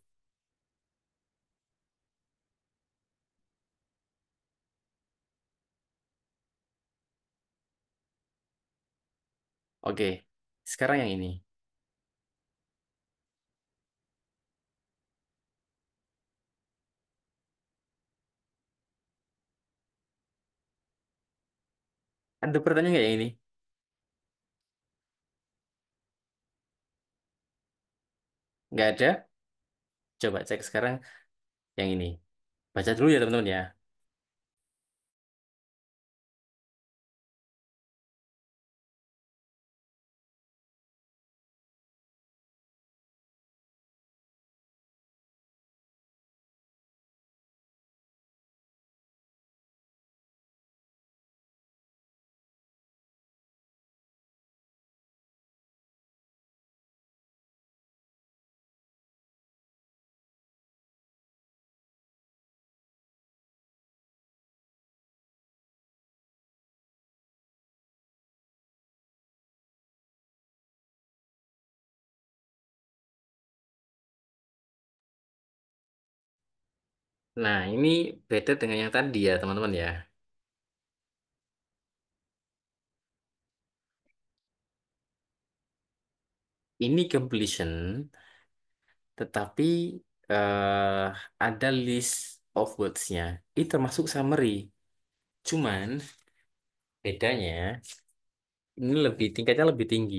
Oke, sekarang yang ini. Ada pertanyaan nggak yang ini? Nggak ada? Coba cek sekarang yang ini. Baca dulu ya teman-teman ya. Nah, ini beda dengan yang tadi ya, teman-teman ya. Ini completion, tetapi eh ada list of words-nya. Ini termasuk summary. Cuman bedanya ini lebih tingkatnya lebih tinggi.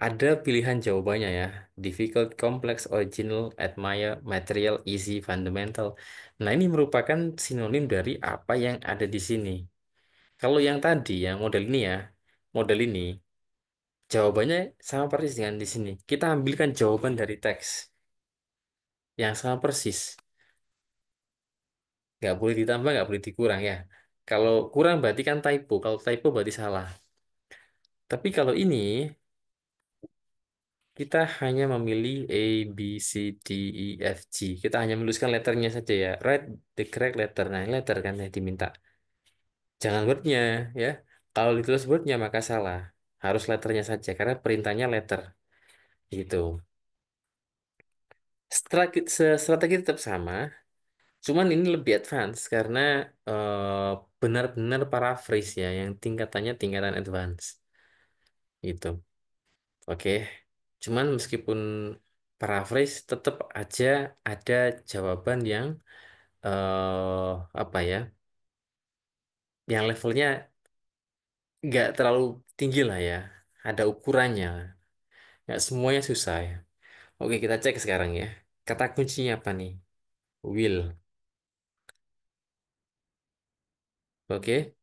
Ada pilihan jawabannya ya. Difficult, complex, original, admire, material, easy, fundamental. Nah, ini merupakan sinonim dari apa yang ada di sini. Kalau yang tadi, yang model ini ya, model ini, jawabannya sama persis dengan di sini. Kita ambilkan jawaban dari teks yang sama persis. Nggak boleh ditambah, nggak boleh dikurang ya. Kalau kurang berarti kan typo. Kalau typo berarti salah. Tapi kalau ini, kita hanya memilih A, B, C, D, E, F, G. Kita hanya menuliskan letternya saja ya. Write the correct letter. Nah, letter kan yang diminta. Jangan wordnya ya. Kalau ditulis wordnya maka salah. Harus letternya saja karena perintahnya letter. Gitu. Strategi tetap sama, cuman ini lebih advance karena benar-benar paraphrase ya, yang tingkatannya tingkatan advance. Gitu. Oke. Cuman meskipun paraphrase, tetap aja ada jawaban yang apa ya, yang levelnya nggak terlalu tinggi lah ya. Ada ukurannya. Nggak semuanya susah ya. Oke, kita cek sekarang ya. Kata kuncinya apa nih? Will. Oke,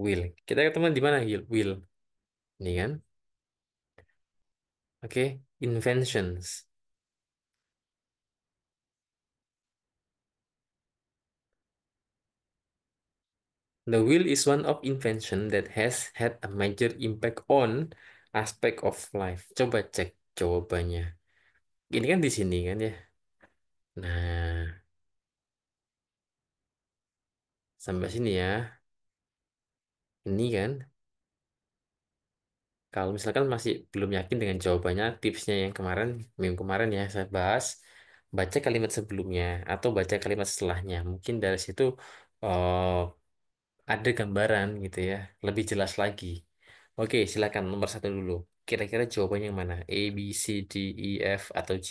will. Kita ketemu di mana, Will? Will. Ini kan? Oke, inventions. The wheel is one of invention that has had a major impact on aspect of life. Coba cek jawabannya. Ini kan di sini kan ya. Nah, sampai sini ya. Ini kan. Kalau misalkan masih belum yakin dengan jawabannya, tipsnya yang kemarin, minggu kemarin ya saya bahas, baca kalimat sebelumnya atau baca kalimat setelahnya. Mungkin dari situ eh, ada gambaran gitu ya, lebih jelas lagi. Oke, silakan nomor satu dulu. Kira-kira jawabannya yang mana? A, B, C, D, E, F, atau G?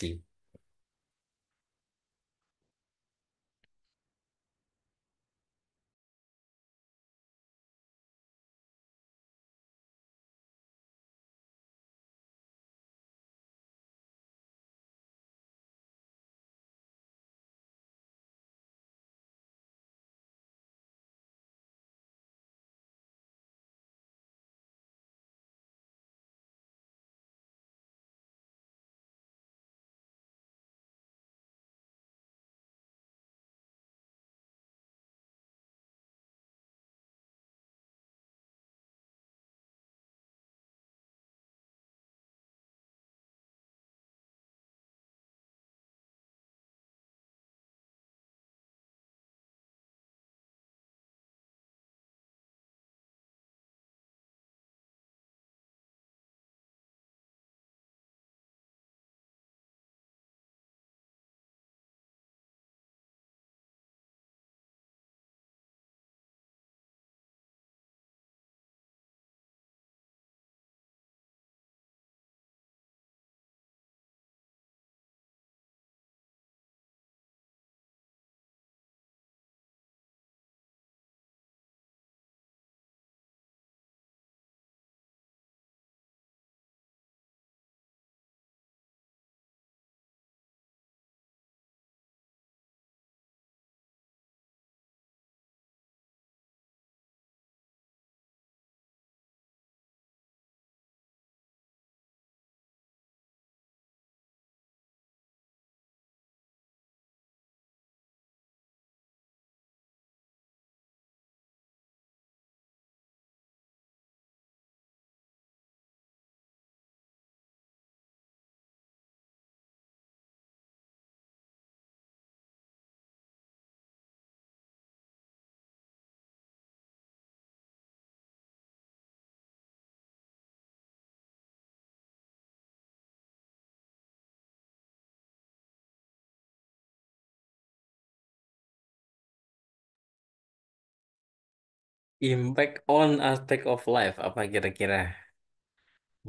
Impact on aspect of life. Apa kira-kira?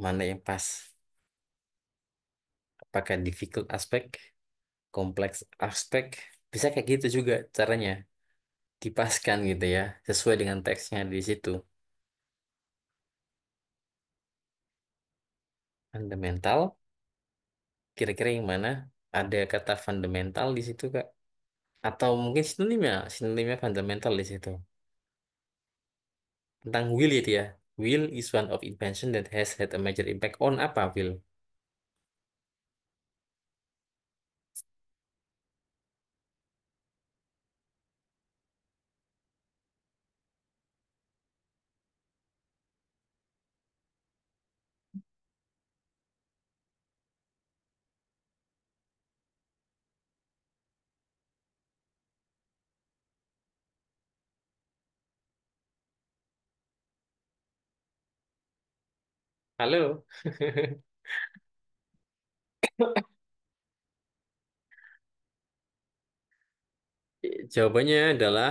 Mana yang pas? Apakah difficult aspek? Kompleks aspek? Bisa kayak gitu juga caranya. Dipaskan gitu ya. Sesuai dengan teksnya di situ. Fundamental. Kira-kira yang mana? Ada kata fundamental di situ, Kak? Atau mungkin sinonimnya? Sinonimnya fundamental di situ. Tentang will itu ya. Will is one of invention that has had a major impact on apa, Will? Halo? Jawabannya adalah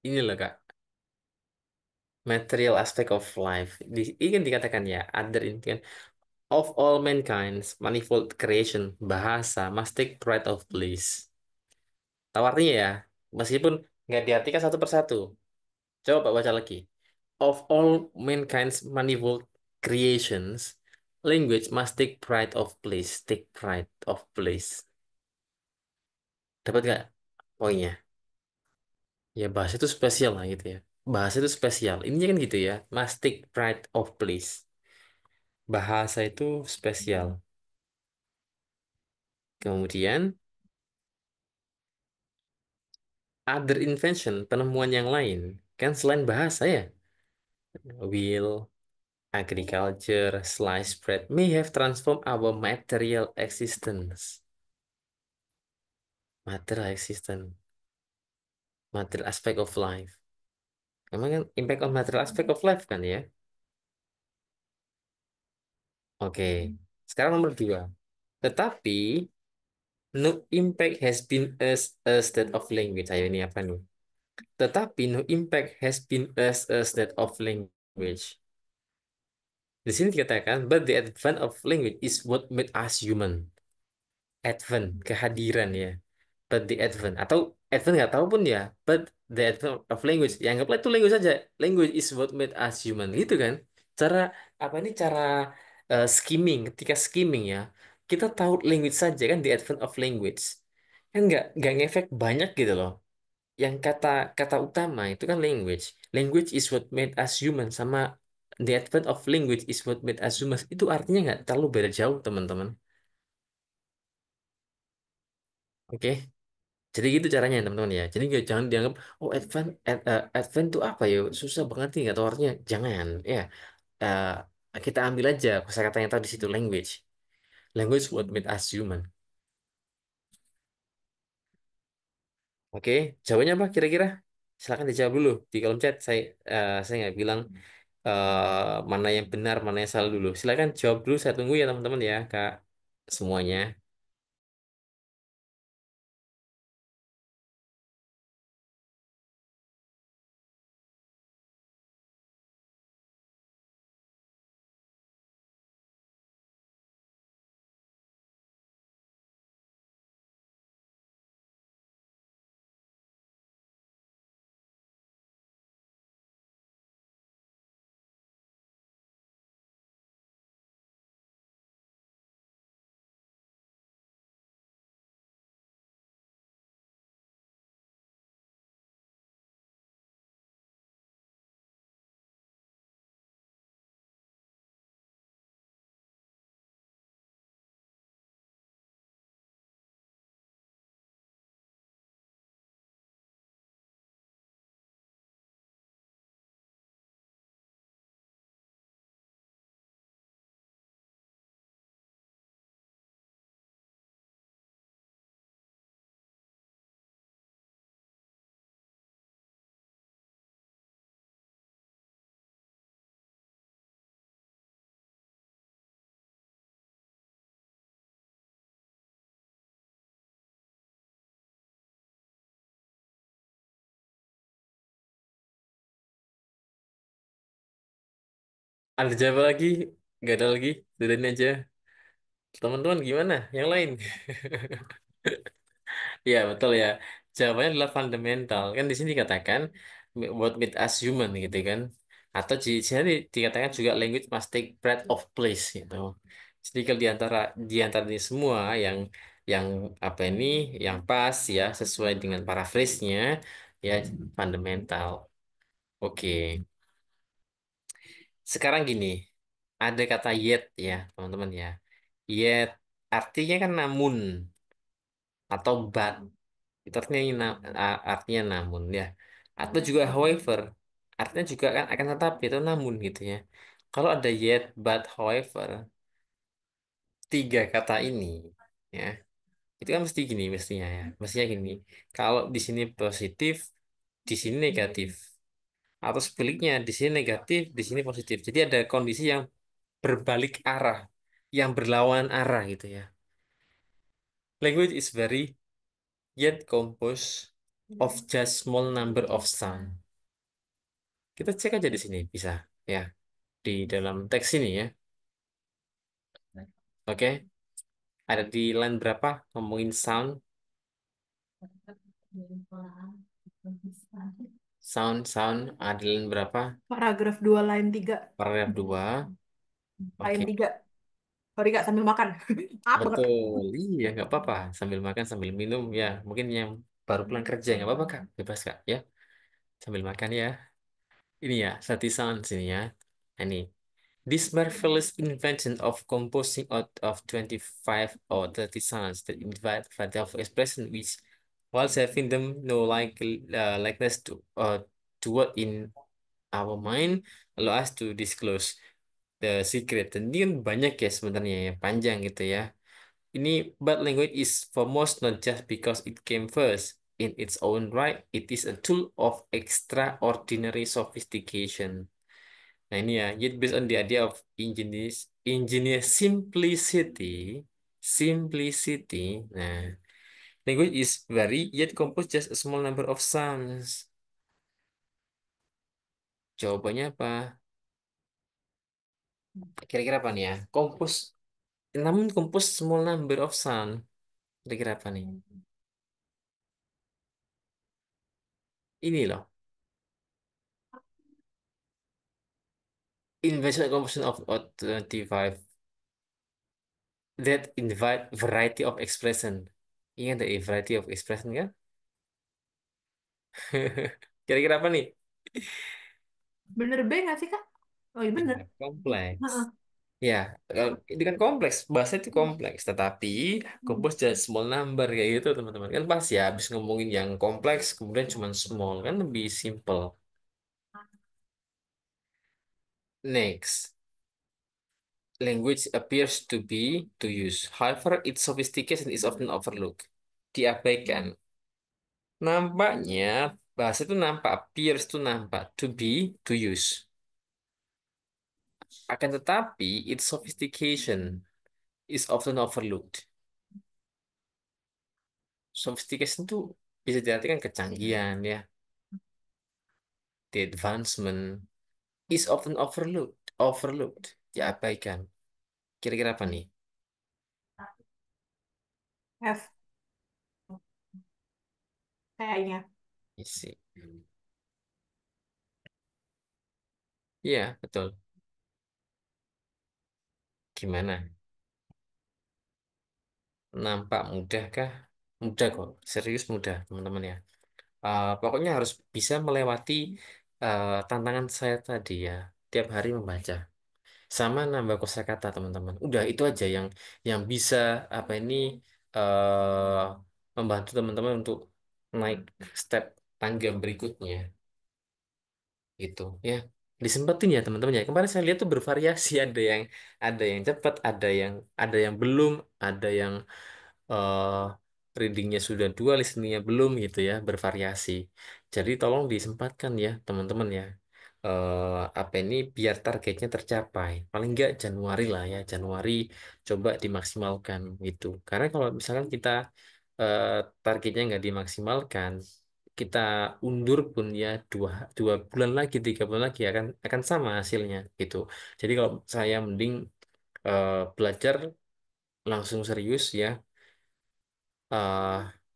ini loh, Kak. Material aspect of life. Ini kan dikatakan ya, other intent of all mankind's manifold creation, bahasa must take pride of place. Tahu artinya ya, meskipun nggak diartikan satu persatu. Coba Pak baca lagi. Of all mankind's manifold creations, language must take pride of place. Take pride of place. Dapat nggak poinnya? Ya bahasa itu spesial lah gitu ya. Bahasa itu spesial. Ini kan gitu ya. Must take pride of place. Bahasa itu spesial. Kemudian other invention, penemuan yang lain. Kan selain bahasa ya. Wheel, agriculture, sliced bread may have transformed our material existence. Material existence. Material aspect of life. Emang kan impact on material aspect of life kan ya? Oke. Sekarang nomor dua. Tetapi no impact has been as a state of language. Ayo ini apa nih? Tetapi no impact has been as a state of language. Di sini dikatakan, but the advent of language is what made us human. Advent, kehadiran ya. But the advent, atau advent nggak tahu pun ya. But the advent of language, ya anggaplah itu language saja. Language is what made us human, gitu kan? Cara apa ini cara skimming, ketika skimming ya, kita tahu language saja kan the advent of language. Kan nggak ngefek banyak gitu loh. Yang kata kata utama itu kan language. Language is what made us human sama the advent of language is what made us human. Itu artinya nggak terlalu beda jauh, teman-teman. Oke. Jadi gitu caranya, teman-teman ya. Jadi jangan dianggap oh advent itu apa ya? Susah banget nih nggak tahu artinya. Jangan. Ya. Eh, kita ambil aja kosakata yang tahu di situ language. Language what made us human. Oke. Jawabannya apa kira-kira? Silahkan dijawab dulu di kolom chat. Saya nggak bilang mana yang benar, mana yang salah dulu. Silakan jawab dulu, saya tunggu ya teman-teman ya, Kak. Semuanya. Ada jawab lagi? Gak ada lagi? Sudah ini aja. Teman-teman gimana? Yang lain? Ya betul ya. Jawabannya adalah fundamental. Kan di sini dikatakan what made us human gitu kan. Atau di sini dikatakan juga language must take breath of place gitu. Jadi kalau di antara ini semua yang apa ini yang pas ya sesuai dengan paraphrase-nya ya fundamental. Oke. Sekarang gini, ada kata yet ya teman-teman ya. Yet artinya kan namun atau but. Itu artinya namun ya. Atau juga however, artinya juga kan akan tetapi itu namun gitu ya. Kalau ada yet, but, however, tiga kata ini ya, itu kan mesti gini mestinya ya. Mestinya gini. Kalau di sini positif, di sini negatif. Atau sebaliknya, di sini negatif, di sini positif. Jadi ada kondisi yang berbalik arah, yang berlawanan arah gitu ya. Language is very yet composed of just small number of sound. Kita cek aja di sini bisa ya di dalam teks ini ya. Oke, ada di line berapa ngomongin sound, sound ada di line berapa? Paragraf 2 line 3. Paragraf 2. Line Oke, 3. Sorry Kak, sambil makan. Maaf banget. betul. Iya, nggak apa-apa. Sambil makan, sambil minum ya. Mungkin yang baru pulang kerja nggak apa-apa Kak. Bebas Kak ya. Sambil makan ya. Ini ya, sati sound sini ya. Ini. This marvelous invention of composing out of 25 or 30 sounds that invite variety of expression which, whilst having them no likeness to what in our mind, allow us to disclose the secret. Dan ini kan banyak ya sebenarnya ya, panjang gitu ya. Ini but language is foremost not just because it came first. In its own right, it is a tool of extraordinary sophistication. Nah ini ya, yet based on the idea of ingenious simplicity, simplicity. Nah, language is very yet composed just a small number of sounds. Jawabannya apa? Kira-kira apa nih ya? Compose, namun compose small number of sound. Kira-kira apa nih? Ini loh, invention and composition of 25 that invite variety of expression. Ingat ada variety of expression kan? Kira-kira apa nih? Bener B nggak sih Kak? Oh iya bener. Ya, kompleks. Heeh. Ya, ini kan kompleks, bahasa itu kompleks, tetapi compose just small number kayak gitu teman-teman. Kan pas ya habis ngomongin yang kompleks, kemudian cuma small kan lebih simple. Next, language appears to be to use. However, its sophistication is often overlooked. Diabaikan. Nampaknya bahasa itu nampak, appears itu nampak, to be, to use. Akan tetapi, its sophistication is often overlooked. Sophistication itu bisa diartikan kecanggihan ya, the advancement is often overlooked, diabaikan. Kira-kira apa nih? F kayaknya. Isi. Iya, betul. Gimana? Nampak mudah kah? Mudah kok, serius mudah, teman-teman ya. Pokoknya harus bisa melewati tantangan saya tadi ya, tiap hari membaca. Sama nambah kosakata, teman-teman. Udah itu aja yang bisa apa ini eh membantu teman-teman untuk naik step tangga berikutnya gitu ya. Disempetin ya teman-teman ya. Kemarin saya lihat tuh bervariasi ada yang cepat, ada yang belum, ada yang eh readingnya sudah dua, listeningnya belum gitu ya, bervariasi. Jadi tolong disempatkan ya teman-teman ya. Apa ini biar targetnya tercapai. Paling enggak Januari lah ya, Januari coba dimaksimalkan gitu. Karena kalau misalkan kita eh, targetnya nggak dimaksimalkan, kita undur pun ya dua bulan lagi, 3 bulan lagi akan sama hasilnya gitu. Jadi kalau saya mending belajar langsung serius ya, eh,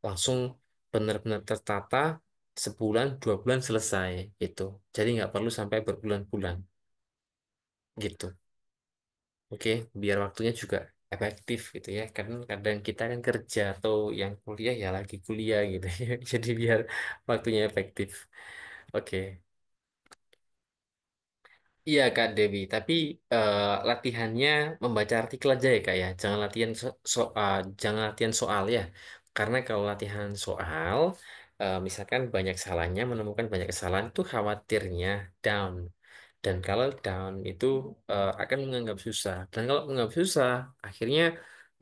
langsung benar-benar tertata, 1 bulan 2 bulan selesai gitu. Jadi nggak perlu sampai berbulan-bulan gitu. Oke, biar waktunya juga efektif gitu ya. Kan kadang kita kan kerja atau yang kuliah ya lagi kuliah gitu ya. Jadi biar waktunya efektif. Oke. Iya Kak Dewi, tapi latihannya membaca artikel aja ya Kak ya. Jangan latihan jangan latihan soal ya. Karena kalau latihan soal, misalkan banyak salahnya, menemukan banyak kesalahan itu khawatirnya down. Dan kalau down itu akan menganggap susah. Dan kalau menganggap susah, akhirnya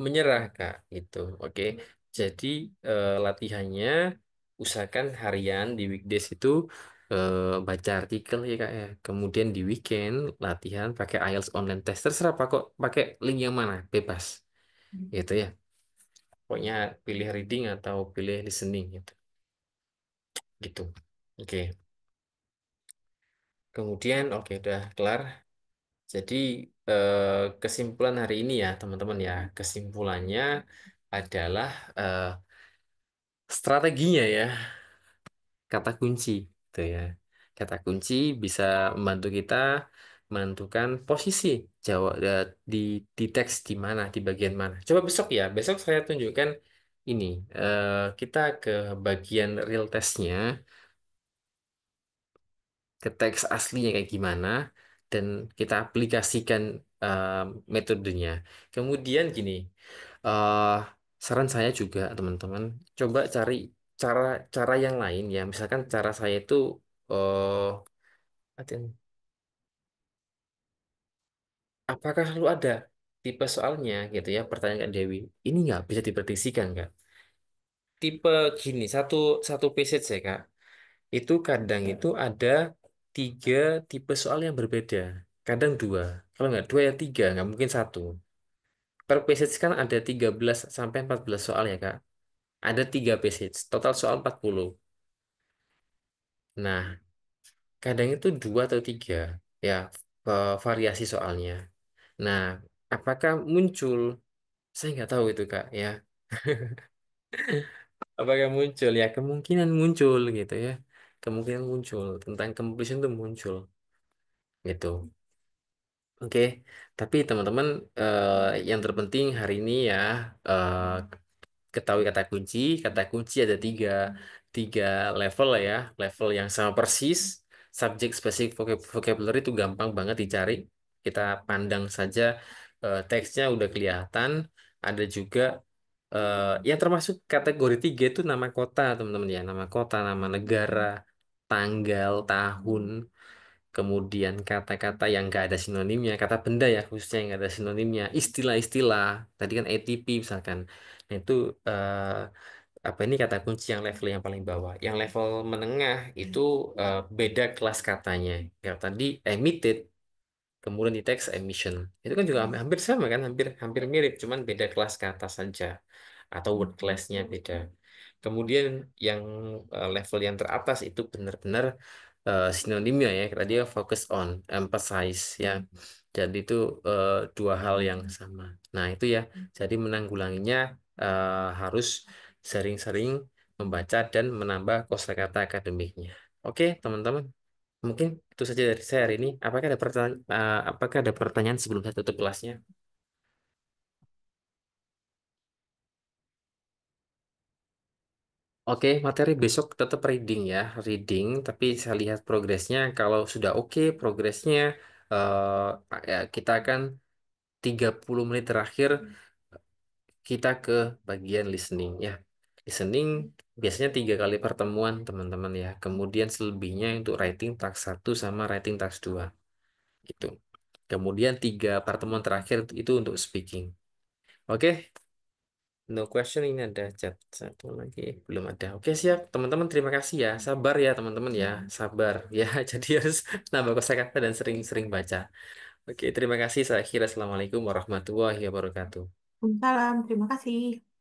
menyerah Kak. Gitu. Oke. Jadi latihannya usahakan harian di weekdays itu baca artikel ya kak ya. Kemudian di weekend latihan pakai IELTS online test. Terserah pak kok pakai link yang mana, bebas. Gitu ya. Pokoknya pilih reading atau pilih listening gitu. Gitu. Oke. Kemudian oke udah kelar. Jadi kesimpulan hari ini ya teman-teman ya. Kesimpulannya adalah eh, strateginya ya. Kata kunci gitu ya. Kata kunci bisa membantu kita menentukan posisi jawab di teks di mana, di bagian mana. Coba besok ya, besok saya tunjukkan ini. Kita ke bagian real testnya, ke teks aslinya kayak gimana, dan kita aplikasikan eh, metodenya. Kemudian gini, eh, saran saya juga teman-teman, coba cari cara cara yang lain ya. Misalkan cara saya itu latihan. Apakah selalu ada tipe soalnya gitu ya? Pertanyaan Kak Dewi. Ini nggak bisa diprediksikan Kak. Tipe gini, satu satu passage ya Kak. Itu kadang itu ada 3 tipe soal yang berbeda. Kadang 2. Kalau nggak 2 ya 3, nggak mungkin satu. Per passage kan ada 13 sampai 14 soal ya Kak. Ada 3 passage, total soal 40. Nah, kadang itu 2 atau 3 ya variasi soalnya. Nah, apakah muncul? Saya nggak tahu itu Kak ya. Apakah muncul ya? Kemungkinan muncul gitu ya. Kemungkinan muncul tentang completion itu muncul gitu. Oke, tapi teman-teman yang terpenting hari ini ya eh, ketahui kata kunci. Kata kunci ada tiga level lah ya. Level yang sama persis. Subject specific vocabulary itu gampang banget dicari. Kita pandang saja teksnya udah kelihatan. Ada juga yang termasuk kategori 3 itu nama kota teman-teman ya. Nama kota, nama negara, tanggal, tahun. Kemudian kata-kata yang nggak ada sinonimnya, kata benda ya khususnya yang nggak ada sinonimnya, istilah-istilah. Tadi kan ATP misalkan. Nah itu eh, apa ini kata kunci yang level yang paling bawah. Yang level menengah itu beda kelas katanya. Yang tadi emitted, kemudian di teks emission. Itu kan juga hampir hampir sama kan, hampir hampir mirip, cuman beda kelas kata saja atau word class-nya beda. Kemudian yang level yang teratas itu benar-benar sinonimnya ya. Tadi dia focus on, emphasize ya. Jadi itu 2 hal yang sama. Nah itu ya. Jadi menanggulanginya harus sering-sering membaca dan menambah kosakata akademiknya. Oke teman-teman. Mungkin itu saja dari saya hari ini. Apakah ada pertanyaan sebelum saya tutup kelasnya? Oke, materi besok tetap reading ya, reading. Tapi saya lihat progresnya. Kalau sudah oke progresnya, ya kita akan 30 menit terakhir kita ke bagian listening ya. Listening biasanya 3 kali pertemuan teman-teman ya. Kemudian selebihnya untuk writing task 1 sama writing task 2 gitu. Kemudian 3 pertemuan terakhir itu untuk speaking. Oke, no question ini ada chat satu lagi belum ada. Oke siap teman-teman terima kasih ya. Sabar ya teman-teman ya. Sabar ya. Jadi harus nambah kosakata dan sering-sering baca. Oke terima kasih. Saya kira Assalamualaikum warahmatullahi wabarakatuh. Salam, terima kasih.